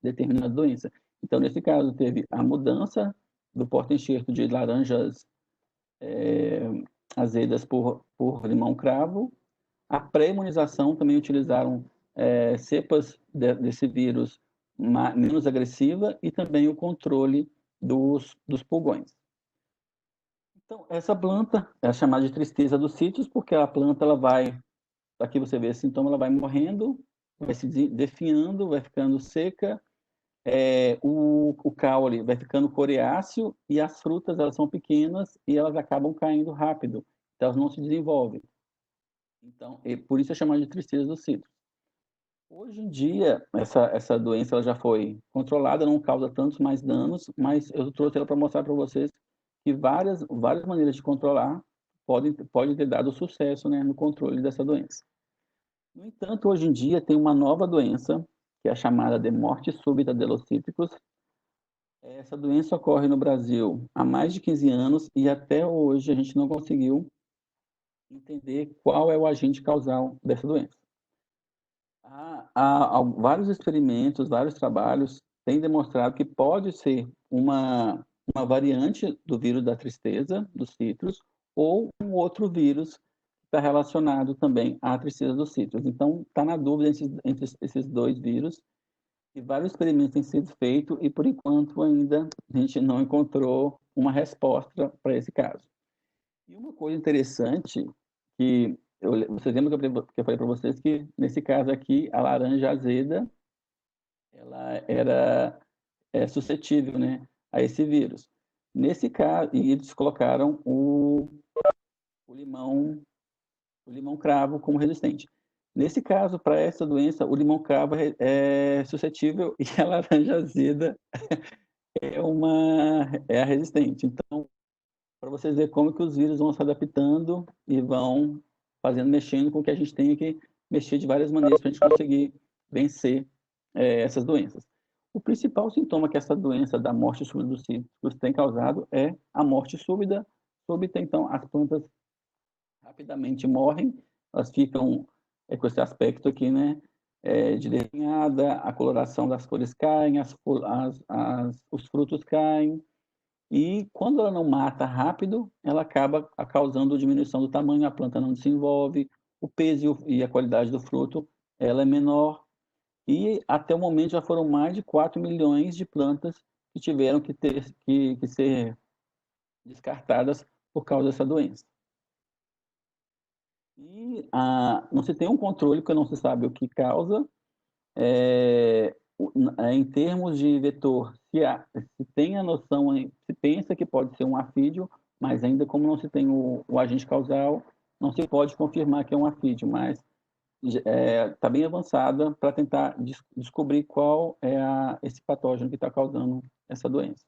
A: determinada doença. Então, nesse caso, teve a mudança do porta-enxerto de laranjas azedas por limão-cravo. A pré-imunização também utilizaram cepas desse vírus menos agressiva e também o controle dos pulgões. Então, essa planta é chamada de tristeza dos sítios, porque a planta, ela vai, aqui você vê esse sintoma, ela vai morrendo, vai se definhando, vai ficando seca, o caule vai ficando coriáceo e as frutas, elas são pequenas e elas acabam caindo rápido, então elas não se desenvolvem. Então, por isso é chamada de tristeza dos cítricos. Hoje em dia, essa doença ela já foi controlada, não causa tantos mais danos, mas eu trouxe ela para mostrar para vocês que várias maneiras de controlar podem ter dado sucesso, né, no controle dessa doença. No entanto, hoje em dia tem uma nova doença, que é a chamada de morte súbita de los cítricos. Essa doença ocorre no Brasil há mais de 15 anos e até hoje a gente não conseguiu entender qual é o agente causal dessa doença. Há vários experimentos, vários trabalhos têm demonstrado que pode ser uma variante do vírus da tristeza, dos citros, ou um outro vírus que está relacionado também à tristeza dos citros. Então, está na dúvida entre esses dois vírus, e vários experimentos têm sido feitos, e por enquanto ainda a gente não encontrou uma resposta para esse caso. E uma coisa interessante que vocês lembram que eu falei para vocês que nesse caso aqui a laranja azeda ela era suscetível, né, a esse vírus. Nesse caso, e eles colocaram o limão cravo como resistente. Nesse caso, para essa doença, o limão cravo é suscetível e a laranja azeda é a resistente. Então, para vocês verem como que os vírus vão se adaptando e vão mexendo com que a gente tenha que mexer de várias maneiras para a gente conseguir vencer essas doenças. O principal sintoma que essa doença da morte súbita dos cítricos tem causado é a morte súbita. Então, as plantas rapidamente morrem, elas ficam com esse aspecto aqui, né, de definhada, a coloração das cores caem, os frutos caem, e quando ela não mata rápido, ela acaba causando diminuição do tamanho, a planta não desenvolve, o peso e a qualidade do fruto ela é menor, e até o momento já foram mais de 4 milhões de plantas que tiveram que ser descartadas por causa dessa doença. E não se tem um controle, porque não se sabe o que causa, Em termos de vetor, se tem a noção, se pensa que pode ser um afídeo, mas ainda como não se tem o agente causal, não se pode confirmar que é um afídeo, mas está bem avançada para tentar descobrir qual é esse patógeno que está causando essa doença.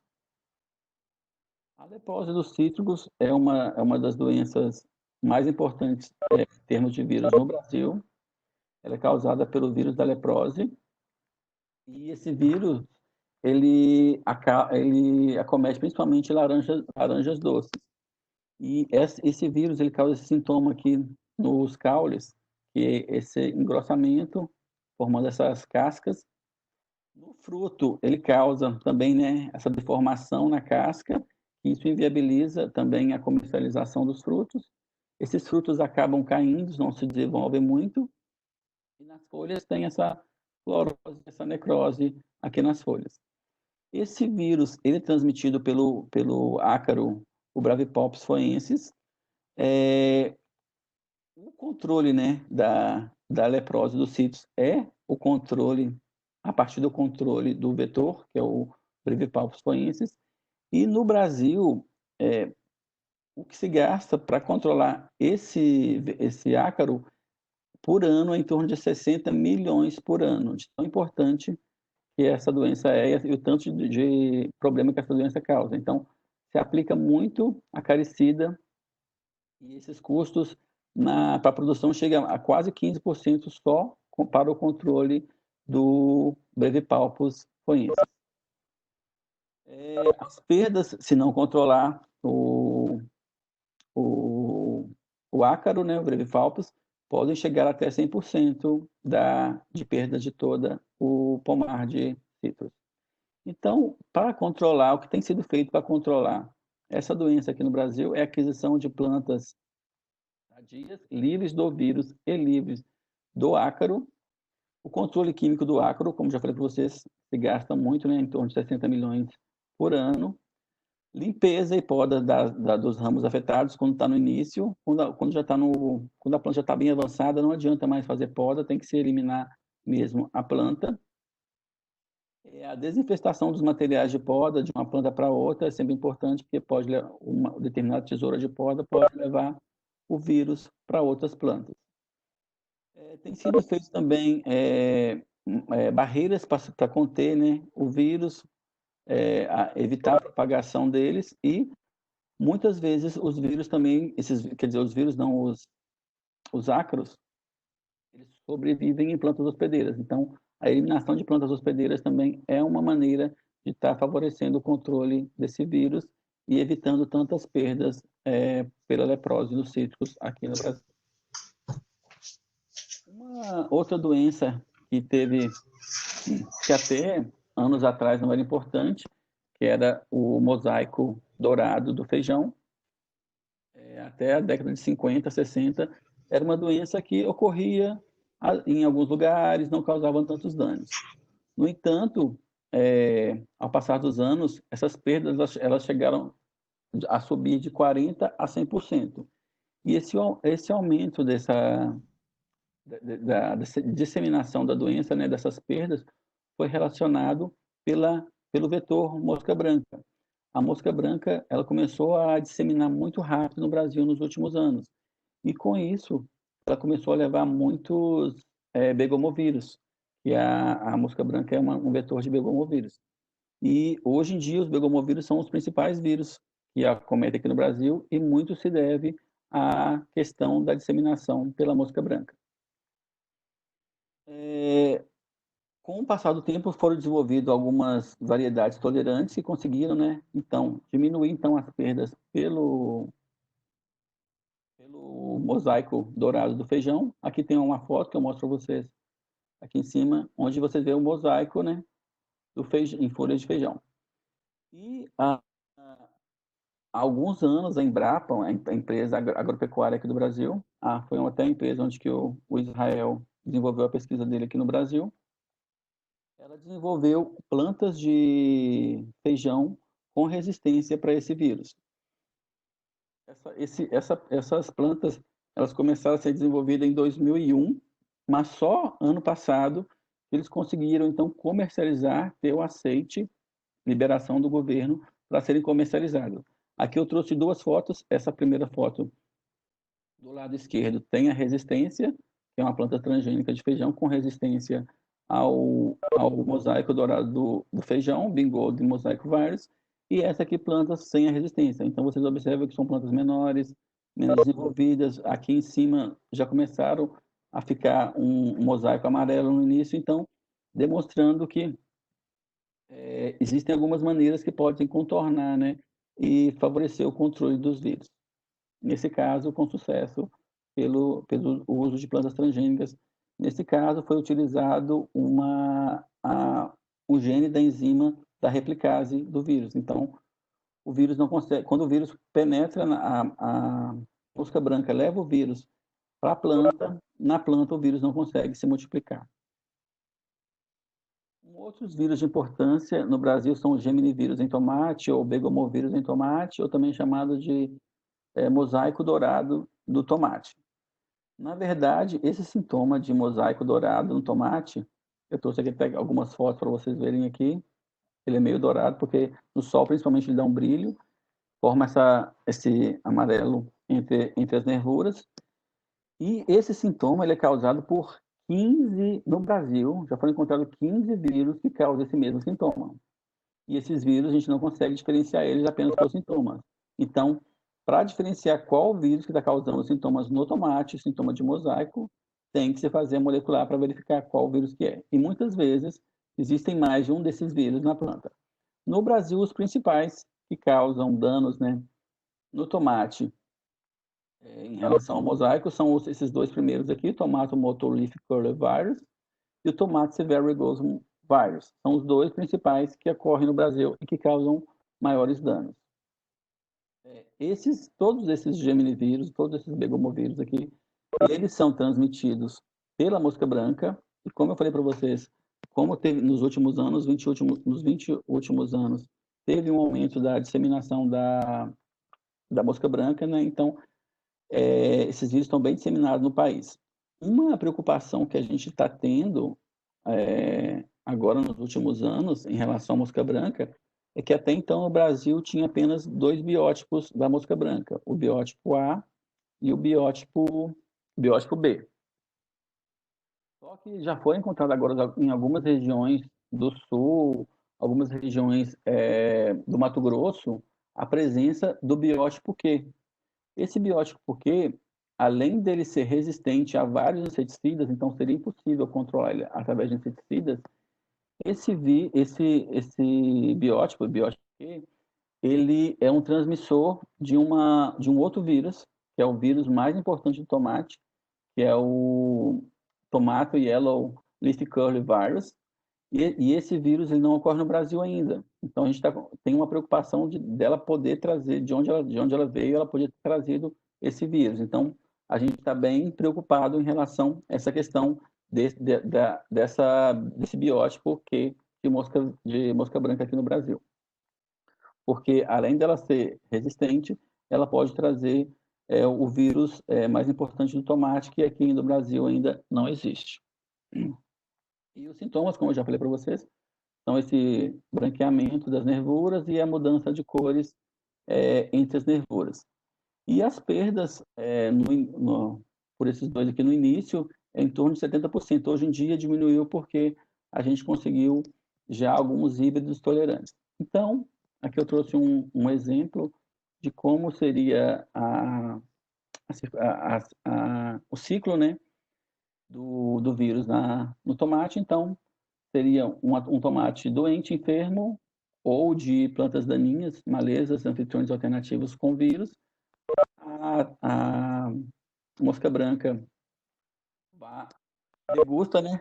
A: A lepose dos cítricos é uma das doenças mais importantes em termos de vírus no Brasil. Ela é causada pelo vírus da leprose. E esse vírus, ele acomete principalmente laranjas doces. E esse vírus, ele causa esse sintoma aqui nos caules, que é esse engrossamento, formando essas cascas. No fruto, ele causa também, né, essa deformação na casca, e isso inviabiliza também a comercialização dos frutos. Esses frutos acabam caindo, não se desenvolvem muito, e nas folhas tem essa clorose, essa necrose aqui nas folhas. Esse vírus, ele é transmitido pelo ácaro, o Bravipops foensis. O controle, né, da leprose dos cítricos é o controle, a partir do controle do vetor, que é o Bravipops foensis. E no Brasil, o que se gasta para controlar esse ácaro por ano é em torno de 60 milhões por ano, de tão importante que essa doença é e o tanto de problema que essa doença causa. Então, se aplica muito acaricida e esses custos para a produção chegam a quase 15% só para o controle do Brevipalpus foensis. As perdas, se não controlar o ácaro, né, o Brevipalpus, podem chegar até 100% de perda de toda o pomar de citros. Então, para controlar, o que tem sido feito para controlar essa doença aqui no Brasil é a aquisição de plantas sadias, livres do vírus e livres do ácaro. O controle químico do ácaro, como já falei para vocês, se gasta muito, né, em torno de 60 milhões por ano. Limpeza e poda dos ramos afetados quando está no início, quando a planta já está bem avançada, não adianta mais fazer poda, tem que se eliminar mesmo a planta. A desinfestação dos materiais de poda de uma planta para outra é sempre importante, porque uma determinada tesoura de poda pode levar o vírus para outras plantas. Tem sido feito também barreiras para conter, né, o vírus, evitar a propagação deles e muitas vezes os vírus também, quer dizer, os vírus não, os ácaros, eles sobrevivem em plantas hospedeiras. Então, a eliminação de plantas hospedeiras também é uma maneira de estar favorecendo o controle desse vírus e evitando tantas perdas pela leprose nos cítricos aqui no Brasil. Uma outra doença que até anos atrás não era importante, que era o mosaico dourado do feijão. Até a década de 50, 60, era uma doença que ocorria em alguns lugares, não causava tantos danos. No entanto, ao passar dos anos, essas perdas elas chegaram a subir de 40% a 100%. E esse aumento dessa disseminação da doença, né, dessas perdas, foi relacionado pelo vetor mosca branca. A mosca branca ela começou a disseminar muito rápido no Brasil nos últimos anos. E com isso, ela começou a levar muitos begomovírus, que a mosca branca é um vetor de begomovírus. E hoje em dia, os begomovírus são os principais vírus que acometem aqui no Brasil e muito se deve à questão da disseminação pela mosca branca. Com o passar do tempo, foram desenvolvidas algumas variedades tolerantes que conseguiram, né, então, diminuir então, as perdas pelo mosaico dourado do feijão. Aqui tem uma foto que eu mostro para vocês aqui em cima, onde você vê o mosaico, né, do feijão, em folhas de feijão. E há alguns anos, a Embrapa, a empresa agropecuária aqui do Brasil, foi até a empresa onde que o Israel desenvolveu a pesquisa dele aqui no Brasil, ela desenvolveu plantas de feijão com resistência para esse vírus. Essas plantas elas começaram a ser desenvolvidas em 2001, mas só ano passado eles conseguiram, então, comercializar, ter o aceite, liberação do governo para serem comercializados. Aqui eu trouxe duas fotos. Essa primeira foto, do lado esquerdo, tem a resistência, que é uma planta transgênica de feijão com resistência ao mosaico dourado do feijão, Bingold Mosaic Virus, e essa aqui, plantas sem a resistência. Então, vocês observam que são plantas menores, menos desenvolvidas. Aqui em cima já começaram a ficar um mosaico amarelo no início, então, demonstrando que existem algumas maneiras que podem contornar, né, e favorecer o controle dos vírus. Nesse caso, com sucesso, pelo uso de plantas transgênicas. Nesse caso, foi utilizado o gene da enzima da replicase do vírus. Então, o vírus não consegue, quando o vírus penetra a mosca branca, leva o vírus para a planta, na planta o vírus não consegue se multiplicar. Outros vírus de importância no Brasil são o geminivírus em tomate, ou begomovírus em tomate, ou também chamado de mosaico dourado do tomate. Na verdade, esse sintoma de mosaico dourado no tomate, eu trouxe aqui algumas fotos para vocês verem aqui. Ele é meio dourado porque no sol, principalmente, ele dá um brilho, forma esse amarelo entre as nervuras. E esse sintoma ele é causado por 15, no Brasil, já foram encontrados 15 vírus que causam esse mesmo sintoma. E esses vírus, a gente não consegue diferenciar eles apenas por sintomas. Então, para diferenciar qual vírus que está causando os sintomas no tomate, sintoma de mosaico, tem que se fazer a molecular para verificar qual vírus que é. E muitas vezes, existem mais de um desses vírus na planta. No Brasil, os principais que causam danos, né, no tomate, em relação ao mosaico, são esses dois primeiros aqui, Tomato Mottle Leaf Curler Virus e o Tomate Severigosum Virus. São os dois principais que ocorrem no Brasil e que causam maiores danos. Todos esses geminivírus, todos esses begomovírus aqui, eles são transmitidos pela mosca branca, e como eu falei para vocês, como teve nos últimos anos, nos 20 últimos anos, teve um aumento da disseminação da mosca branca, né? Então, esses vírus estão bem disseminados no país. Uma preocupação que a gente está tendo agora nos últimos anos em relação à mosca branca é que até então o Brasil tinha apenas 2 biótipos da mosca branca, o biótipo A e o biótipo B. Só que já foi encontrado agora em algumas regiões do sul, algumas regiões do Mato Grosso, a presença do biótipo Q. Esse biótipo Q, além dele ser resistente a vários inseticidas, então seria impossível controlar ele através de inseticidas, esse biótipo Q, ele é um transmissor de um outro vírus, que é o vírus mais importante do tomate, que é o Tomato Yellow Leaf Curly Virus, e esse vírus ele não ocorre no Brasil ainda. Então a gente tem uma preocupação dela poder trazer, de onde ela veio, ela poder ter trazido esse vírus. Então a gente está bem preocupado em relação a essa questão desse biótipo de mosca branca aqui no Brasil. Porque além dela ser resistente, ela pode trazer o vírus mais importante do tomate, que aqui no Brasil ainda não existe. E os sintomas, como eu já falei para vocês, são esse branqueamento das nervuras e a mudança de cores entre as nervuras. E as perdas por esses dois aqui no início é em torno de 70%. Hoje em dia diminuiu porque a gente conseguiu já alguns híbridos tolerantes. Então, aqui eu trouxe um exemplo de como seria o ciclo, né, do vírus no tomate. Então, seria um tomate doente, enfermo, ou de plantas daninhas, malezas, anfitriões alternativos com vírus. A mosca branca degusta, né,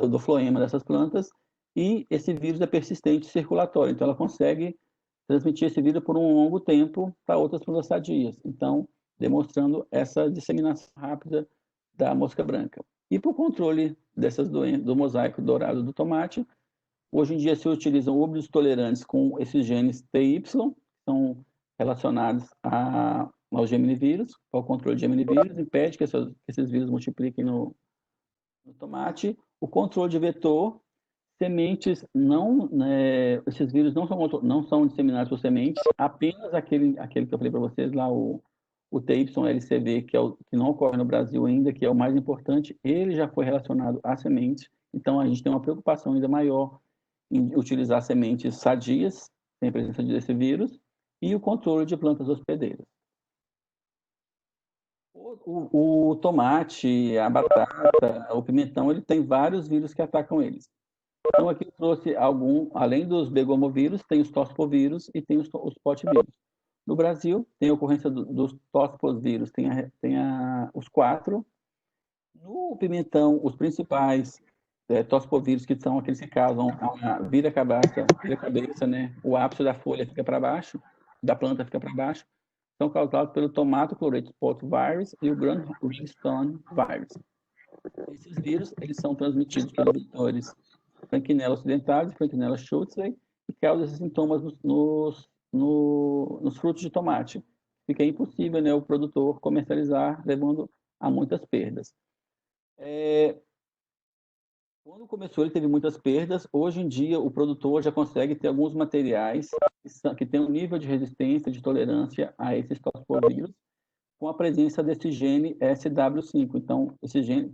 A: do floema dessas plantas, e esse vírus é persistente circulatório, então ela consegue transmitir esse vírus por um longo tempo para outras plantas sadias, então demonstrando essa disseminação rápida da mosca branca. E para o controle dessas doenças, do mosaico dourado do tomate, hoje em dia se utilizam híbridos tolerantes com esses genes TY, que são relacionados ao geminivírus, ao controle de geminivírus, impede que esses vírus multipliquem no tomate. O controle de vetor, sementes não, esses vírus não são disseminados por sementes, apenas aquele que eu falei para vocês lá, o TYLCV, que não ocorre no Brasil ainda, que é o mais importante, ele já foi relacionado à semente, então a gente tem uma preocupação ainda maior em utilizar sementes sadias, sem presença desse vírus, e o controle de plantas hospedeiras. O tomate, a batata, o pimentão, ele tem vários vírus que atacam eles. Então, aqui eu trouxe além dos begomovírus, tem os tospovírus e tem os potivírus. No Brasil, tem a ocorrência dos tospovírus, os 4. No pimentão, os principais tospovírus, que são aqueles que causam a vira-cabeça, né? O ápice da folha fica para baixo, da planta fica para baixo, são causados pelo tomato chlorate spot virus e o Grand Ringstone virus. Esses vírus, eles são transmitidos pelos vetores Franquinella occidentalis e Franquinella schultzei e causam esses sintomas nos frutos de tomate. Fica impossível, né, o produtor comercializar, levando a muitas perdas. Quando começou, ele teve muitas perdas. Hoje em dia, o produtor já consegue ter alguns materiais que têm um nível de resistência, de tolerância a esses tospovírus, com a presença desse gene SW5. Então,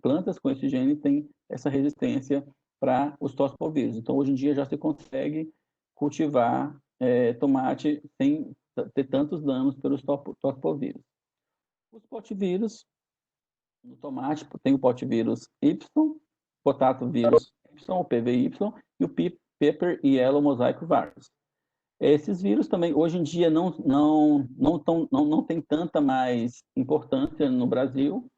A: plantas com esse gene têm essa resistência para os tospovírus. Então, hoje em dia, já se consegue cultivar tomate sem ter tantos danos pelos tospovírus. Os potivírus, no tomate, tem o potivírus Y, potato vírus Y, o PVY, e o Pepper Yellow Mosaic Virus. Esses vírus também, hoje em dia, não tem tanta mais importância no Brasil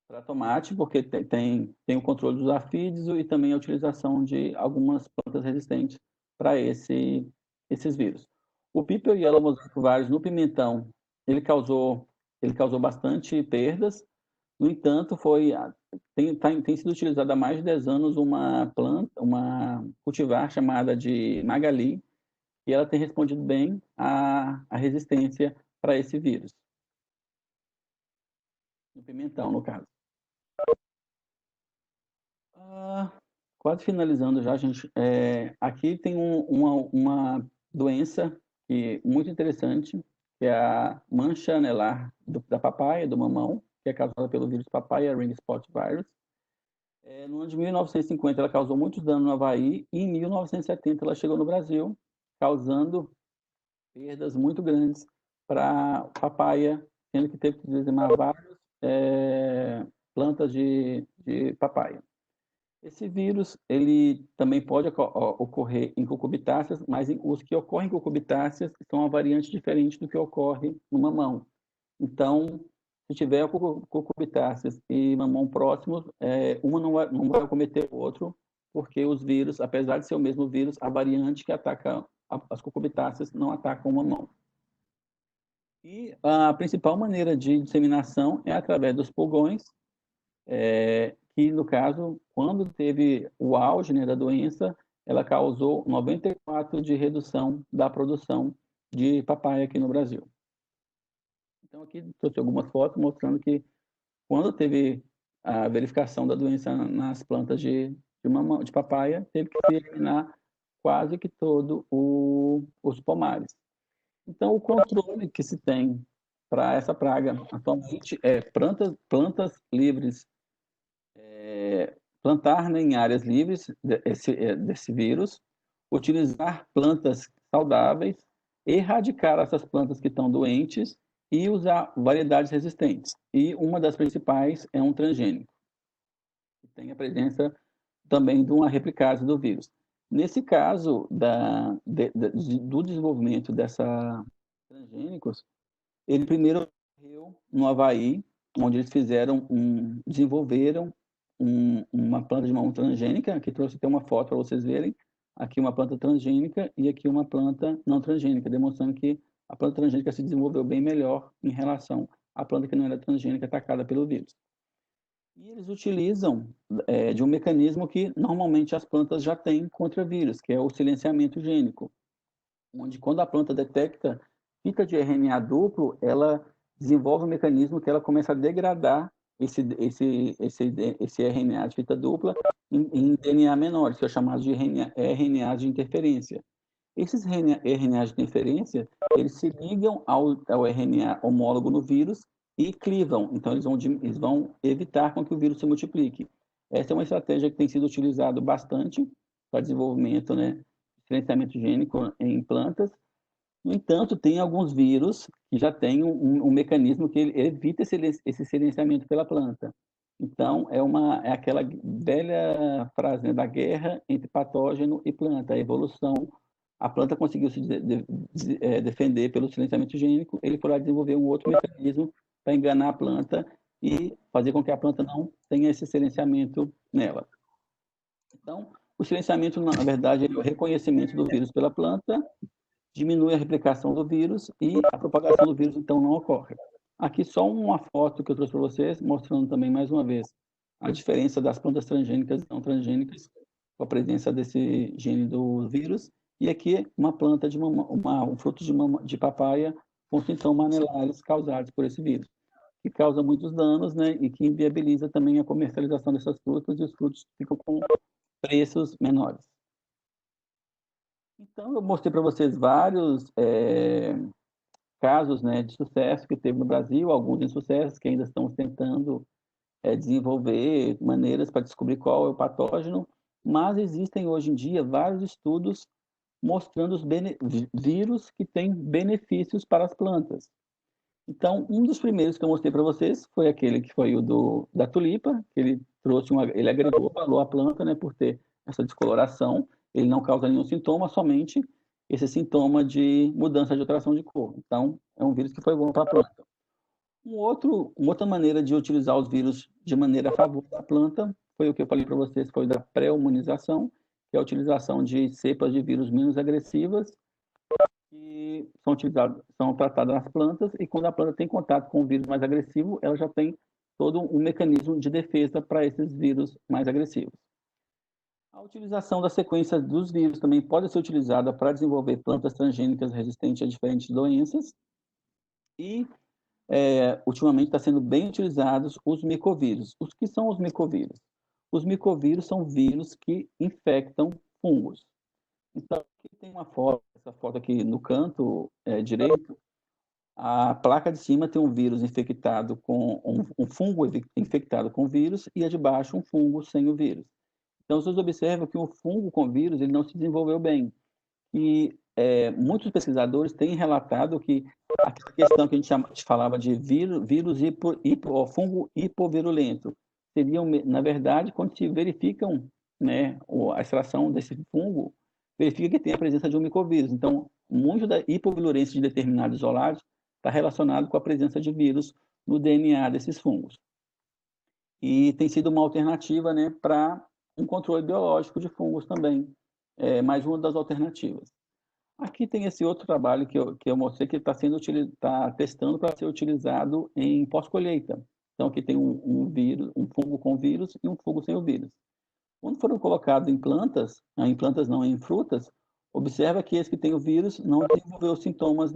A: para tomate, porque tem o controle dos afídeos e também a utilização de algumas plantas resistentes para esses vírus. O Pepper Yellow Mosaic Virus no pimentão, ele causou bastante perdas. No entanto, tem sido utilizada há mais de 10 anos uma cultivar chamada de Magali, e ela tem respondido bem à resistência para esse vírus. No pimentão, no caso. Quase finalizando já, gente. Aqui tem uma doença muito interessante, que é a mancha anelar da papaya, do mamão, que é causada pelo vírus papaya ring spot virus. No ano de 1950, ela causou muitos danos no Havaí, e em 1970 ela chegou no Brasil, causando perdas muito grandes para papaya, sendo que teve que dizimar várias plantas de papaya. Esse vírus, ele também pode ocorrer em cucurbitáceas, mas os que ocorrem em cucurbitáceas são uma variante diferente do que ocorre no mamão. Então, se tiver cucurbitáceas e mamão próximos, uma não vai cometer o outro, porque os vírus, apesar de ser o mesmo vírus, a variante que ataca as cucurbitáceas não ataca o mamão. E a principal maneira de disseminação é através dos pulgões, que, no caso, quando teve o auge, né, da doença, ela causou 94% de redução da produção de papaya aqui no Brasil. Então, aqui trouxe algumas fotos mostrando que quando teve a verificação da doença nas plantas de papaya, teve que se eliminar quase que todo os pomares. Então, o controle que se tem para essa praga atualmente é plantas livres, plantar, né, em áreas livres desse vírus, utilizar plantas saudáveis, erradicar essas plantas que estão doentes e usar variedades resistentes. E uma das principais é um transgênico, que tem a presença também de uma replicase do vírus. Nesse caso do desenvolvimento dessa transgênicos, ele primeiro ocorreu no Havaí, onde eles desenvolveram uma planta de mamão transgênica, que trouxe até uma foto para vocês verem, aqui uma planta transgênica e aqui uma planta não transgênica, demonstrando que a planta transgênica se desenvolveu bem melhor em relação à planta que não era transgênica atacada pelo vírus. E eles utilizam de um mecanismo que normalmente as plantas já têm contra vírus, que é o silenciamento gênico, onde quando a planta detecta fita de RNA duplo, ela desenvolve um mecanismo que ela começa a degradar esse RNA de fita dupla em DNA menores, que é chamado de RNA de interferência. Esses RNAs de interferência, eles se ligam ao RNA homólogo no vírus e clivam. Então, eles vão evitar com que o vírus se multiplique. Essa é uma estratégia que tem sido utilizada bastante para desenvolvimento, né, de silenciamento gênico em plantas. No entanto, tem alguns vírus que já têm um mecanismo que ele evita esse silenciamento pela planta. Então, é aquela velha frase, né, da guerra entre patógeno e planta, a evolução. A planta conseguiu se defender pelo silenciamento gênico, ele foi lá desenvolver um outro mecanismo para enganar a planta e fazer com que a planta não tenha esse silenciamento nela. Então, o silenciamento, na verdade, é o reconhecimento do vírus pela planta, diminui a replicação do vírus e a propagação do vírus, então, não ocorre. Aqui só uma foto que eu trouxe para vocês, mostrando também, mais uma vez, a diferença das plantas transgênicas e não transgênicas com a presença desse gene do vírus. E aqui uma planta um fruto de papaya com sintomas anelares causados por esse vírus, que causa muitos danos, né, e que inviabiliza também a comercialização dessas frutas, e os frutos ficam com preços menores. Então, eu mostrei para vocês vários casos, né, de sucesso que teve no Brasil, alguns insucessos que ainda estamos tentando desenvolver maneiras para descobrir qual é o patógeno, mas existem hoje em dia vários estudos mostrando os vírus que têm benefícios para as plantas. Então, um dos primeiros que eu mostrei para vocês foi aquele que foi o da tulipa, que ele agregou valor à planta, né, por ter essa descoloração. Ele não causa nenhum sintoma, somente esse sintoma de mudança de alteração de cor. Então, é um vírus que foi bom para a planta. Uma outra maneira de utilizar os vírus de maneira a favor da planta foi o que eu falei para vocês, foi da pré-imunização, que é a utilização de cepas de vírus menos agressivas, que são tratadas nas plantas, e quando a planta tem contato com o vírus mais agressivo, ela já tem todo um mecanismo de defesa para esses vírus mais agressivos. A utilização da sequência dos vírus também pode ser utilizada para desenvolver plantas transgênicas resistentes a diferentes doenças. E, ultimamente, está sendo bem utilizados os micovírus. Os que são os micovírus? Os micovírus são vírus que infectam fungos. Então, aqui tem uma foto, essa foto aqui no canto direito, a placa de cima tem um vírus infectado com um fungo infectado com vírus, e a de baixo um fungo sem o vírus. Então, vocês observam que o fungo com vírus ele não se desenvolveu bem. E muitos pesquisadores têm relatado que a questão que a gente falava de vírus fungo hipovirulento seriam, na verdade, quando se verificam, né, a extração desse fungo, verifica que tem a presença de um micovírus. Então, muito da hipovirulência de determinados isolados está relacionado com a presença de vírus no DNA desses fungos. E tem sido uma alternativa, né, para um controle biológico de fungos também, mais uma das alternativas. Aqui tem esse outro trabalho que eu mostrei que está testando para ser utilizado em pós-colheita. Então, aqui tem um fungo com vírus e um fungo sem o vírus. Quando foram colocados em frutas, observa que esse que tem o vírus não desenvolveu sintomas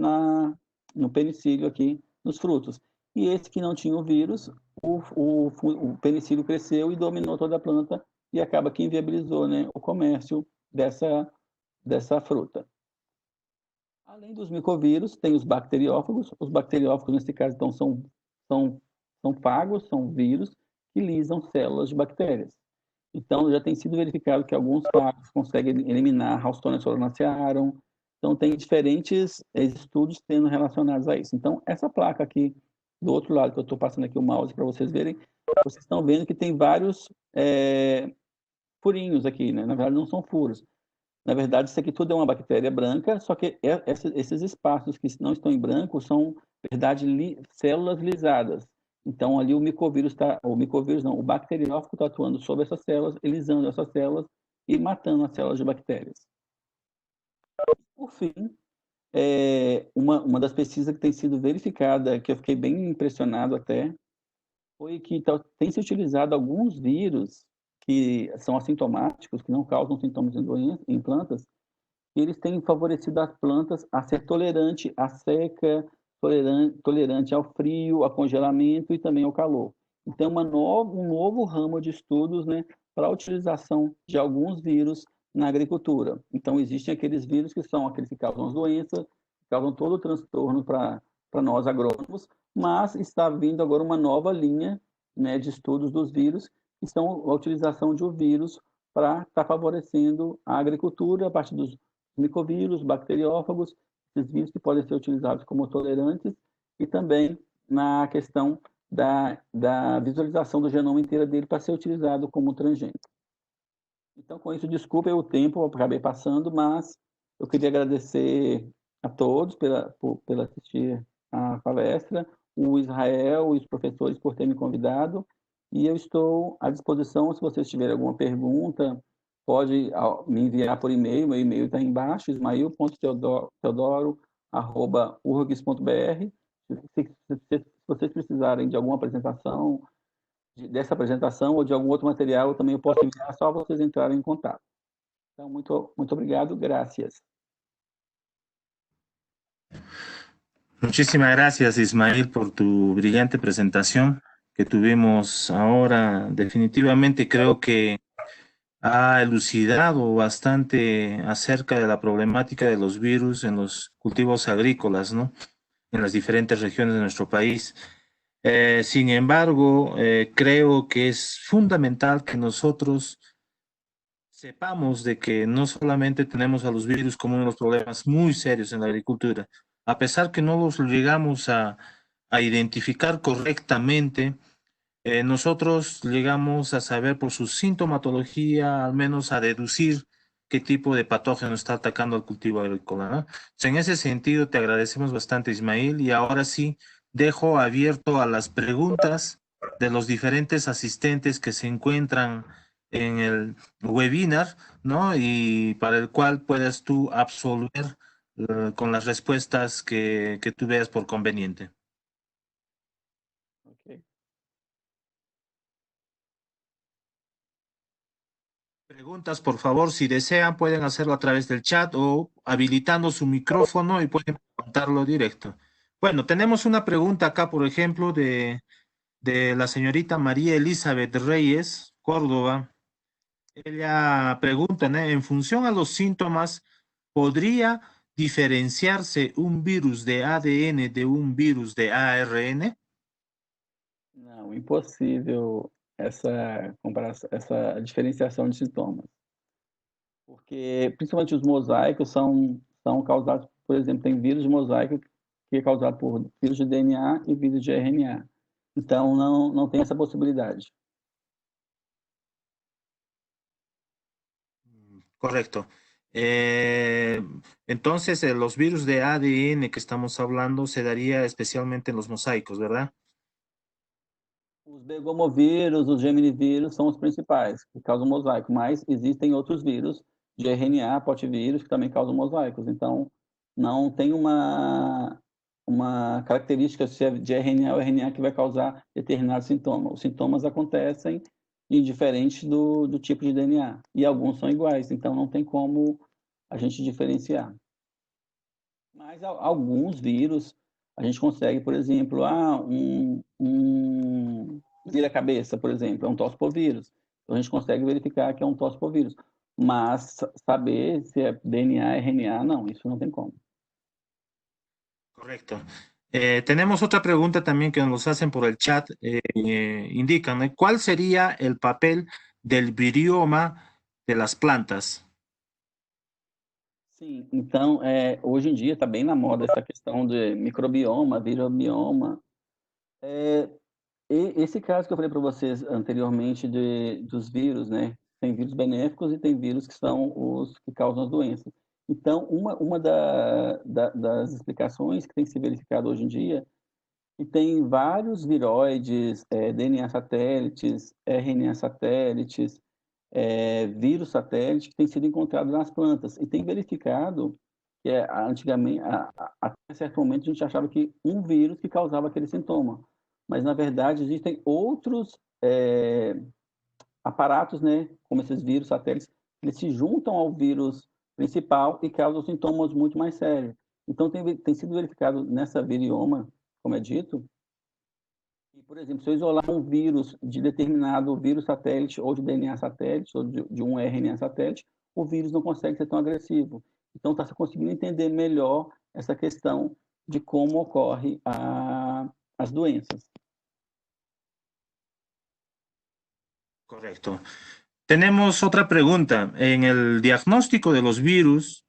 A: no penicílio aqui, nos frutos. E esse que não tinha o vírus, o penicílio cresceu e dominou toda a planta, e acaba que inviabilizou, né, o comércio dessa fruta. Além dos micovírus, tem os bacteriófagos. Os bacteriófagos, nesse caso, então, são fagos, são vírus que lisam células de bactérias. Então, já tem sido verificado que alguns fagos conseguem eliminar Ralstonia solanacearum. Então, tem diferentes estudos sendo relacionados a isso. Então, essa placa aqui, do outro lado, que eu estou passando aqui o mouse para vocês verem, vocês estão vendo que tem vários furinhos aqui, né? Na verdade, não são furos. Na verdade, isso aqui tudo é uma bactéria branca, só que esses espaços que não estão em branco são, na verdade, células lisadas. Então, ali o bacteriófago está atuando sobre essas células, lisando essas células e matando as células de bactérias. Por fim, uma das pesquisas que tem sido verificada, que eu fiquei bem impressionado até, foi que tem se utilizado alguns vírus que são assintomáticos, que não causam sintomas em plantas, e eles têm favorecido as plantas a ser tolerante à seca, tolerante ao frio, ao congelamento e também ao calor. Então, um novo ramo de estudos, né, para a utilização de alguns vírus na agricultura. Então, existem aqueles vírus que são aqueles que causam as doenças, que causam todo o transtorno para nós agrônomos, mas está vindo agora uma nova linha, né, de estudos dos vírus, que são a utilização de um vírus para estar favorecendo a agricultura a partir dos micovírus, bacteriófagos, esses vírus que podem ser utilizados como tolerantes, e também na questão da visualização do genoma inteiro dele para ser utilizado como transgênico. Então, com isso, desculpa o tempo, eu acabei passando, mas eu queria agradecer a todos pela assistir a palestra, o Israel e os professores por terem me convidado, e eu estou à disposição, se vocês tiverem alguma pergunta, pode me enviar por e-mail, meu e-mail está embaixo, ismail.teodoro@urgs.br. Se vocês precisarem de alguma apresentação, dessa apresentação ou de algum outro material, eu também posso enviar, é só vocês entrarem em contato. Então, muito obrigado, gracias.
B: Muchísimas gracias, Ismael, por tu brillante presentación que tuvimos ahora. Definitivamente creo que ha elucidado bastante acerca de la problemática de los virus en los cultivos agrícolas, ¿no? En las diferentes regiones de nuestro país. Sin embargo, creo que es fundamental que nosotros sepamos de que no solamente tenemos a los virus como uno de los problemas muy serios en la agricultura, a pesar que no los llegamos a identificar correctamente, nosotros llegamos a saber por su sintomatología, al menos a deducir qué tipo de patógeno está atacando al cultivo agrícola, ¿no? Entonces, en ese sentido, te agradecemos bastante, Ismael, y ahora sí, dejo abierto a las preguntas de los diferentes asistentes que se encuentran en el webinar, ¿no? Y para el cual puedas tú absolver con las respuestas que tú veas por conveniente.
A: Okay.
B: Preguntas, por favor, si desean, pueden hacerlo a través del chat o habilitando su micrófono y pueden preguntarlo directo. Bueno, tenemos una pregunta acá, por ejemplo, de la señorita María Elizabeth Reyes, Córdoba. Ella pregunta, ¿no? En función a los síntomas, ¿podría diferenciarse un virus de ADN de un virus de ARN?
A: Não, impossível essa comparação, essa diferenciação de sintomas. Porque, principalmente os mosaicos, são causados, por exemplo, tem vírus de mosaico que é causado por vírus de DNA e vírus de RNA. Então, não tem essa possibilidade.
B: Correcto. Entonces, los virus de ADN que estamos hablando se daría especialmente en los mosaicos, ¿verdad?
A: Os begomovírus, os geminivírus são os principais, que causam mosaico, mas existem outros vírus de RNA, potivírus, que também causam mosaicos. Então, não tem uma característica se é de RNA ou RNA que vai causar determinado sintoma. Os sintomas acontecem indiferente do tipo de DNA, e alguns são iguais, então não tem como a gente diferenciar. Mas alguns vírus, a gente consegue, por exemplo, vira-cabeça, por exemplo, é um toxipovírus. Então, a gente consegue verificar que é um toxipovírus. Mas saber se é DNA, RNA, não, isso não tem como.
B: Correcto. Tenemos otra pregunta también que nos hacen por el chat. Indican, ¿no? ¿Cuál sería el papel del virioma de las plantas?
A: Sim, então, hoje em dia está bem na moda essa questão de microbioma, virobioma. E esse caso que eu falei para vocês anteriormente dos vírus, né? Tem vírus benéficos e tem vírus que são os que causam as doenças. Então, uma das explicações que tem se verificado hoje em dia, que tem vários viroides, DNA satélites, RNA satélites, vírus satélite que têm sido encontrados nas plantas. E tem verificado que antigamente, até certo momento, a gente achava que um vírus que causava aquele sintoma. Mas, na verdade, existem outros aparatos, né, como esses vírus satélites, eles se juntam ao vírus principal e causam sintomas muito mais sérios. Então, tem sido verificado nessa virioma, como é dito, Por exemplo, se eu isolar um vírus de determinado vírus satélite, ou de DNA satélite, ou de um RNA satélite, o vírus não consegue ser tão agressivo. Então, está se conseguindo entender melhor essa questão de como ocorre as doenças.
B: Correcto. Tenemos otra pregunta. En el diagnóstico de los virus,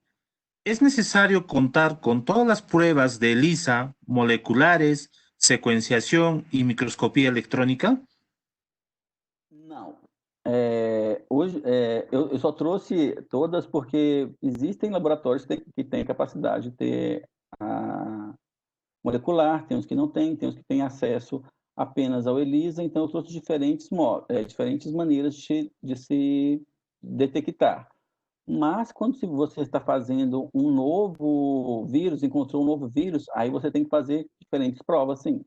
B: ¿es necesario contar con todas las pruebas de ELISA, moleculares, secuenciación y microscopía electrónica?
A: Não. Hoje, eu só trouxe todas porque existem laboratórios que têm capacidade de ter a molecular, tem uns que não têm, tem uns que têm acesso apenas ao ELISA, então eu trouxe diferentes maneiras de se detectar. Mas quando você está fazendo um novo vírus, encontrou um novo vírus, aí você tem que fazer diferentes provas, sim.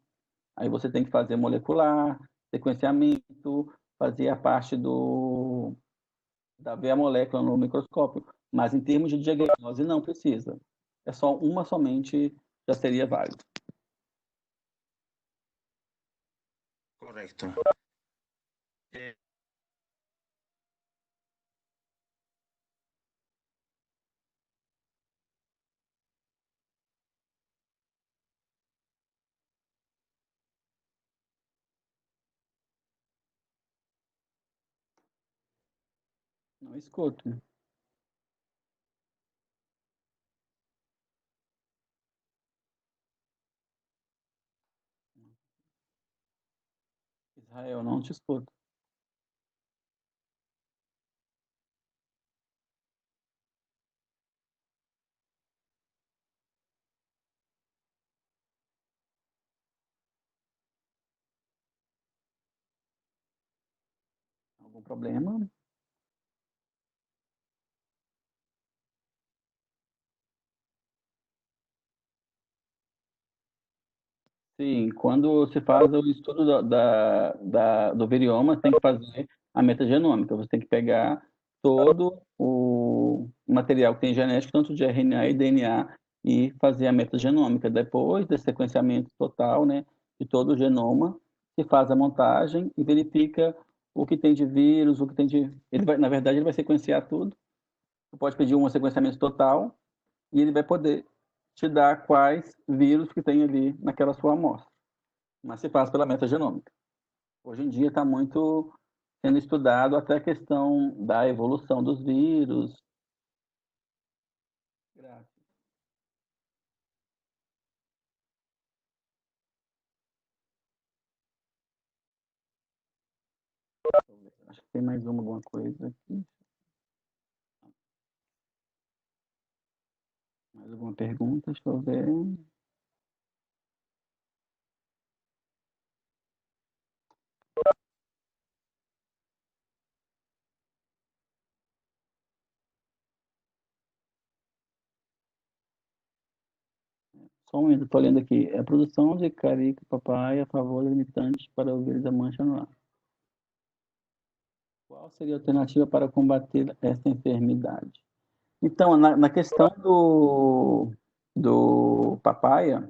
A: Aí você tem que fazer molecular, sequenciamento, fazer a parte da ver a molécula no microscópio. Mas em termos de diagnose, não precisa. É só uma somente já seria válido.
B: Correcto. Eh,
A: Não escuto. Israel, não te escuto. Algum problema? Sim, quando se faz o estudo do virioma, tem que fazer a metagenômica. Você tem que pegar todo o material que tem genético, tanto de RNA e DNA, e fazer a metagenômica. Depois desse sequenciamento total, né, de todo o genoma, se faz a montagem e verifica o que tem de vírus, o que tem de... na verdade, ele vai sequenciar tudo. Você pode pedir um sequenciamento total e ele vai poder te dar quais vírus que tem ali naquela sua amostra, mas se passa pela metagenômica. Hoje em dia está muito sendo estudado até a questão da evolução dos vírus. Graças. Acho que tem mais alguma coisa aqui. Mais alguma pergunta? Deixa eu ver. Só um minuto, estou lendo aqui. A produção de carica papai a favor da limitante para o vírus da mancha no ar. Qual seria a alternativa para combater essa enfermidade? Então, na questão do papaya,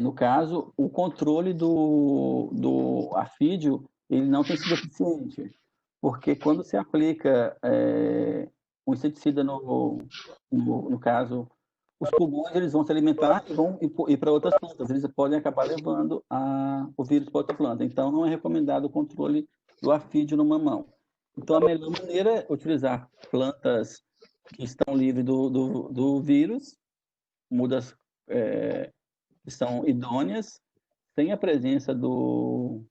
A: no caso, o controle do afídio, ele não tem sido eficiente, porque quando se aplica um inseticida no caso, os pulgões eles vão se alimentar e vão ir para outras plantas, eles podem acabar levando o vírus para outra planta. Então, não é recomendado o controle do afídio no mamão. Então, a melhor maneira é utilizar plantas que estão livres do vírus, mudas que são idôneas, sem a presença do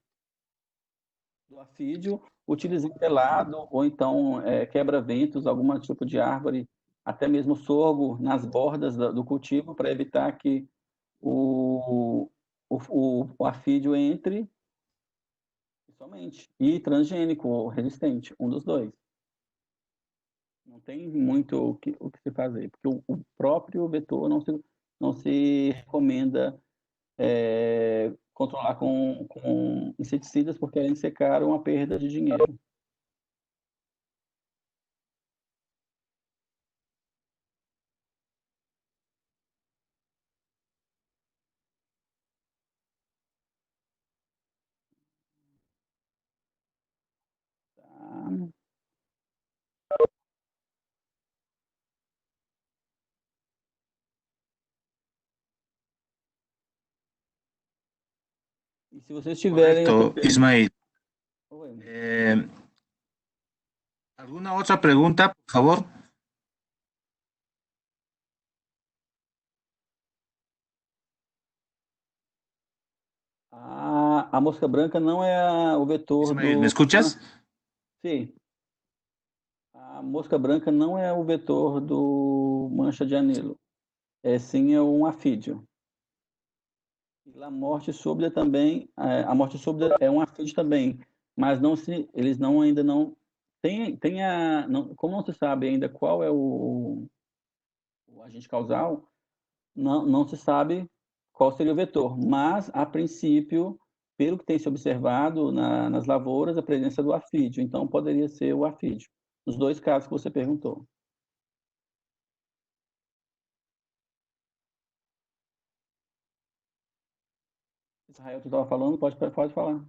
A: afídio, utilize pelado ou então quebra-ventos, algum tipo de árvore, até mesmo sorgo nas bordas do cultivo para evitar que o afídio entre somente. E transgênico ou resistente, um dos dois. Não tem muito o que se fazer, porque o próprio vetor não se recomenda controlar com inseticidas, porque além de ser caro, é uma perda de dinheiro. E se vocês tiverem
B: Correcto, Ismael.
A: Oi.
B: ¿Alguna otra pregunta, por favor?
A: A mosca branca não é o vetor
B: Ismael, ¿me
A: do...
B: escuchas?
A: Sim. A mosca branca não é o vetor do mancha de anilo. É sim é um afídeo. E a morte súbita também, a morte súbita é um afídeo também, mas não se, eles não ainda não tem não, como não se sabe ainda qual é o agente causal, não se sabe qual seria o vetor, mas a princípio, pelo que tem se observado nas lavouras, a presença do afídeo, então poderia ser o afídeo, nos dois casos que você perguntou. Israel, tu estava falando, pode falar.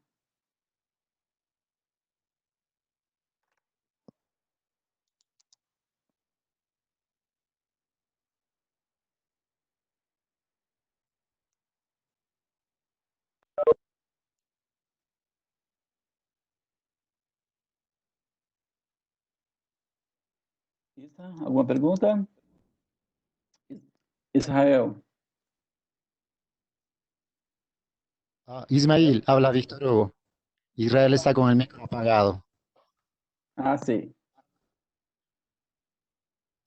A: Isa, alguma pergunta? Israel.
C: Ismael, habla Víctor Hugo. Israel está con el micro apagado.
A: Ah, sim.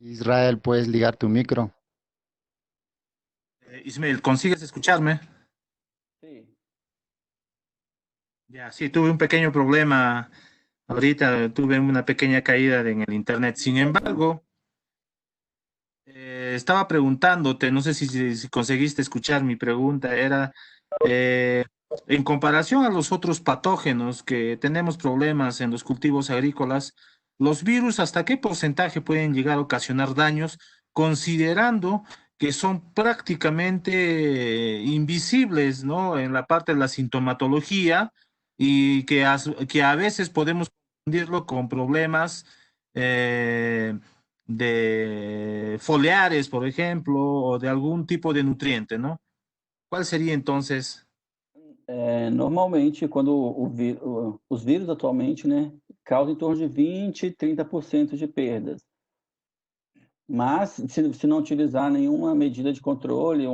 C: Israel, ¿puedes ligar tu micro?
B: Ismael, ¿consigues escucharme?
A: Sim.
B: Ya, sí, tuve un pequeño problema. Ahorita tuve una pequeña caída en el internet. Sin embargo, estaba preguntándote, no sé si conseguiste escuchar mi pregunta, era eh, en comparación a los otros patógenos que tenemos problemas en los cultivos agrícolas, los virus, ¿hasta qué porcentaje pueden llegar a ocasionar daños, considerando que son prácticamente invisibles, ¿no? En la parte de la sintomatología y que a veces podemos confundirlo con problemas de foliares, por ejemplo, o de algún tipo de nutriente, ¿no? ¿Cuál sería entonces?
A: Normalmente, quando os vírus atualmente, né, causam em torno de 20, 30% de perdas. Mas, se não utilizar nenhuma medida de controle,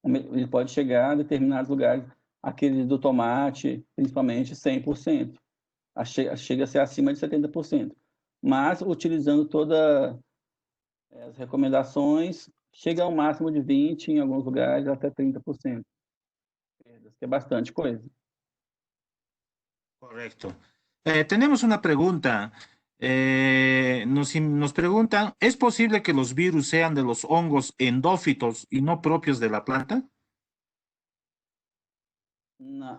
A: ele pode chegar a determinados lugares, aquele do tomate, principalmente 100%. Chega a ser acima de 70%. Mas, utilizando todas as recomendações, chega ao máximo de 20%, em alguns lugares até 30%. Que é bastante coisa.
B: Correcto. Tenemos una pregunta. Nos preguntan, ¿es posible que los virus sean de los hongos endófitos y no propios de la planta?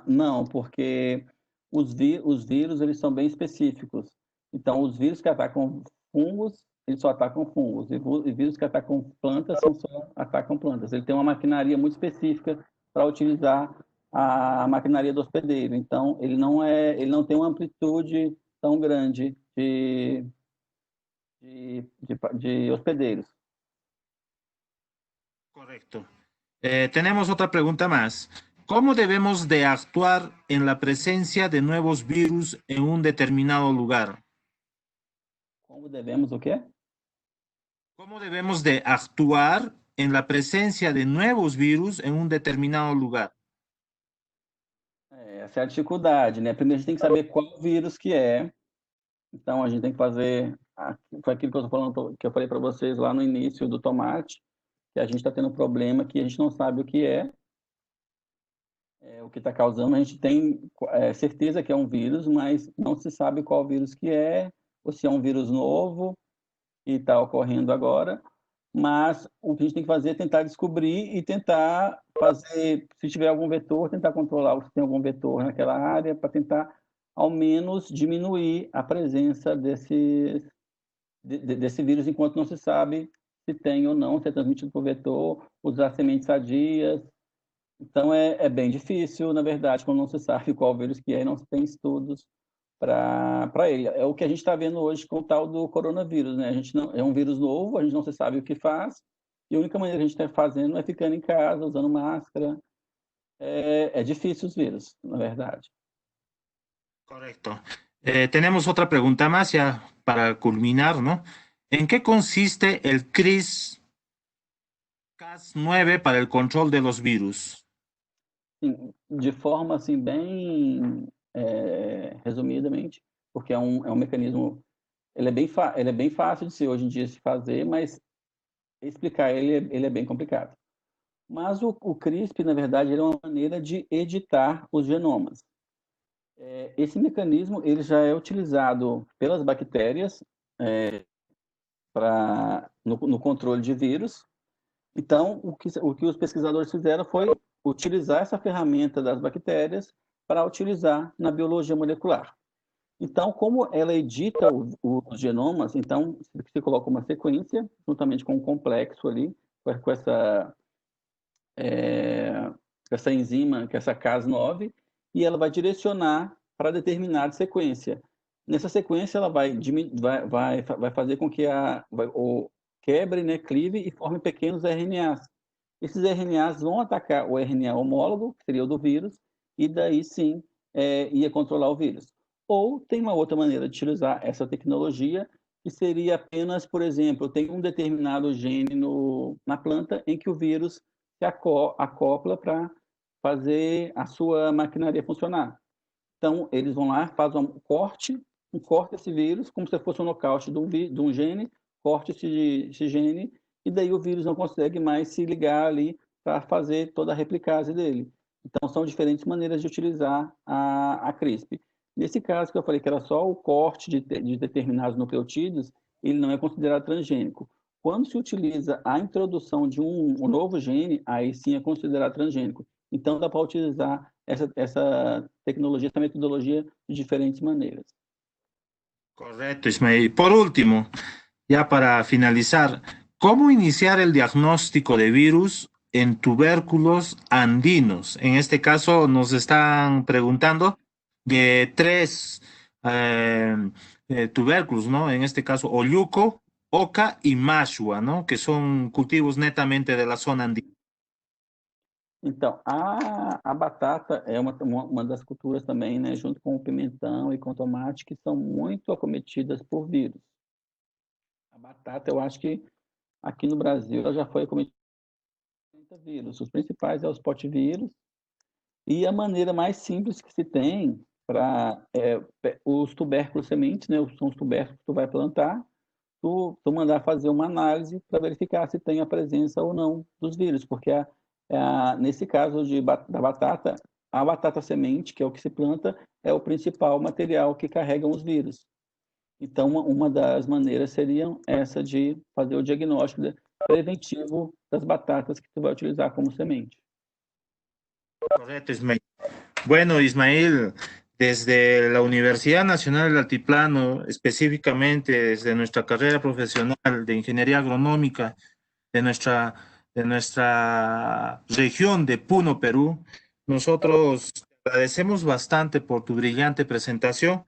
A: Não, porque os vírus eles são bem específicos. Então, os vírus que atacam fungos, eles só atacam fungos. E vírus que atacam plantas, só atacam plantas. Ele tem uma maquinaria muito específica para utilizar a maquinaria do hospedeiro. Então, ele não tem uma amplitude tão grande de hospedeiros.
B: Correcto. Tenemos otra pregunta más. ¿Cómo debemos de actuar en la presencia de nuevos virus en un determinado lugar?
A: Como devemos o quê?
B: ¿Cómo debemos de actuar en la presencia de nuevos virus en un determinado lugar?
A: Essa é a dificuldade, né? Primeiro a gente tem que saber qual vírus que é. Então a gente tem que fazer, foi aquilo que eu tô falando, que eu falei para vocês lá no início do tomate, que a gente está tendo um problema que a gente não sabe o que o que está causando. A gente tem certeza que é um vírus, mas não se sabe qual vírus que é, ou se é um vírus novo que está ocorrendo agora. Mas o que a gente tem que fazer é tentar descobrir e tentar fazer, se tiver algum vetor, tentar controlar se tem algum vetor naquela área, para tentar, ao menos, diminuir a presença desse vírus, enquanto não se sabe se tem ou não, se é transmitido por vetor, usar sementes sadias. Então, é bem difícil, na verdade, quando não se sabe qual vírus que é e não se tem estudos para ele. É o que a gente está vendo hoje com o tal do coronavírus, né? A gente não, é um vírus novo, a gente não se sabe o que faz, e a única maneira que a gente está fazendo é ficando em casa, usando máscara, É difícil os vírus, na verdade.
B: Correcto. Tenemos otra pregunta más ya para culminar, ¿no? ¿En qué consiste el CRISPR-Cas9 para el control de los virus?
A: Sim, de forma assim bem resumidamente, porque é um mecanismo, ele é bem fácil de se hoje em dia se fazer, mas explicar ele é bem complicado. Mas o CRISP, na verdade, ele é uma maneira de editar os genomas. Esse mecanismo ele já é utilizado pelas bactérias no controle de vírus. Então, o que os pesquisadores fizeram foi utilizar essa ferramenta das bactérias para utilizar na biologia molecular. Então, como ela edita os genomas, então você coloca uma sequência, juntamente com um complexo ali, com essa enzima, que é essa Cas9, e ela vai direcionar para determinada sequência. Nessa sequência, ela vai fazer com que quebre, né, clive e forme pequenos RNAs. Esses RNAs vão atacar o RNA homólogo, que seria o do vírus, e daí sim ia controlar o vírus. Ou tem uma outra maneira de utilizar essa tecnologia, que seria apenas, por exemplo, tem um determinado gene na planta em que o vírus se acopla para fazer a sua maquinaria funcionar. Então, eles vão lá, fazem um corte desse vírus, como se fosse um nocaute de um gene, corte esse gene, e daí o vírus não consegue mais se ligar ali para fazer toda a replicase dele. Então, são diferentes maneiras de utilizar a CRISP. Nesse caso que eu falei que era só o corte de determinados nucleotídeos, ele não é considerado transgênico. Quando se utiliza a introdução de um novo gene, aí sim é considerado transgênico. Então, dá para utilizar essa tecnologia, essa metodologia de diferentes maneiras.
B: Correcto, Ismael. Por último, ya para finalizar, ¿cómo iniciar el diagnóstico de virus en tubérculos andinos? En este caso nos están preguntando de tres tubérculos, ¿no? En este caso, Olluco, Oca y Mashua, ¿no? Que son cultivos netamente de la zona andina.
A: Então, a batata é uma das culturas também, né, junto com o pimentão e com o tomate, que são muito acometidas por vírus. A batata, eu acho que aqui no Brasil ela já foi acometida por vírus. Os principais é os potivírus, e a maneira mais simples que se tem para os tubérculos sementes, né, são os tubérculos que tu vai plantar, tu mandar fazer uma análise para verificar se tem a presença ou não dos vírus, porque nesse caso da batata, a batata semente, que é o que se planta, é o principal material que carrega os vírus. Então, uma das maneiras seria essa de fazer o diagnóstico preventivo das batatas que tu vai utilizar como semente.
B: Correcto, Ismael. Bueno, Ismael, desde la Universidad Nacional del Altiplano, específicamente desde nuestra carrera profesional de Ingeniería Agronómica de nuestra región de Puno, Perú, nosotros agradecemos bastante por tu brillante presentación.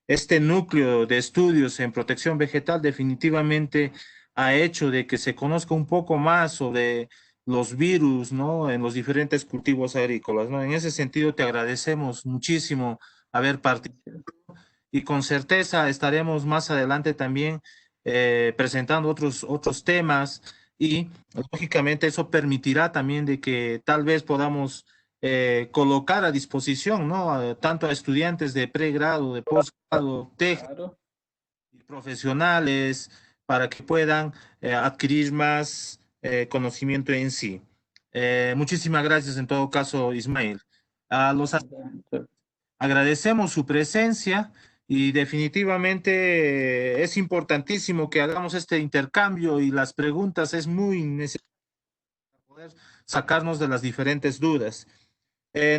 B: Este núcleo de estudios en protección vegetal definitivamente ha hecho de que se conozca un poco más sobre los virus, ¿no? En los diferentes cultivos agrícolas, ¿no? En ese sentido, te agradecemos muchísimo haber participado y con certeza estaremos más adelante también presentando otros temas y lógicamente eso permitirá también de que tal vez podamos colocar a disposición, ¿no? Tanto a estudiantes de pregrado, de posgrado, técnico y profesionales para que puedan adquirir más conocimiento en sí. Muchísimas gracias en todo caso, Ismael. Agradecemos su presencia y definitivamente es importantísimo que hagamos este intercambio y las preguntas es muy necesario para poder sacarnos de las diferentes dudas.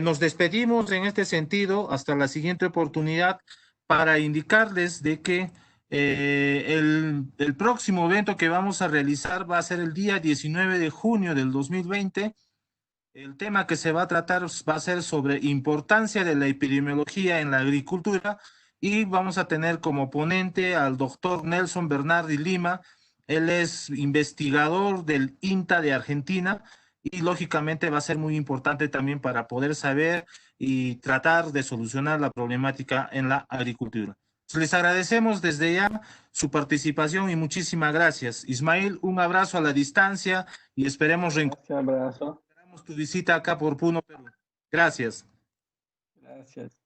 B: Nos despedimos en este sentido hasta la siguiente oportunidad para indicarles de que el próximo evento que vamos a realizar va a ser el día 19 de junio del 2020. El tema que se va a tratar va a ser sobre importancia de la epidemiología en la agricultura y vamos a tener como ponente al doctor Nelson Bernardi Lima. Él es investigador del INTA de Argentina y lógicamente va a ser muy importante también para poder saber y tratar de solucionar la problemática en la agricultura. Les agradecemos desde ya su participación y muchísimas gracias. Ismael, un abrazo a la distancia y esperemos
A: Gracias, abrazo.
B: tu visita acá por Puno, Perú. Gracias.
A: Gracias.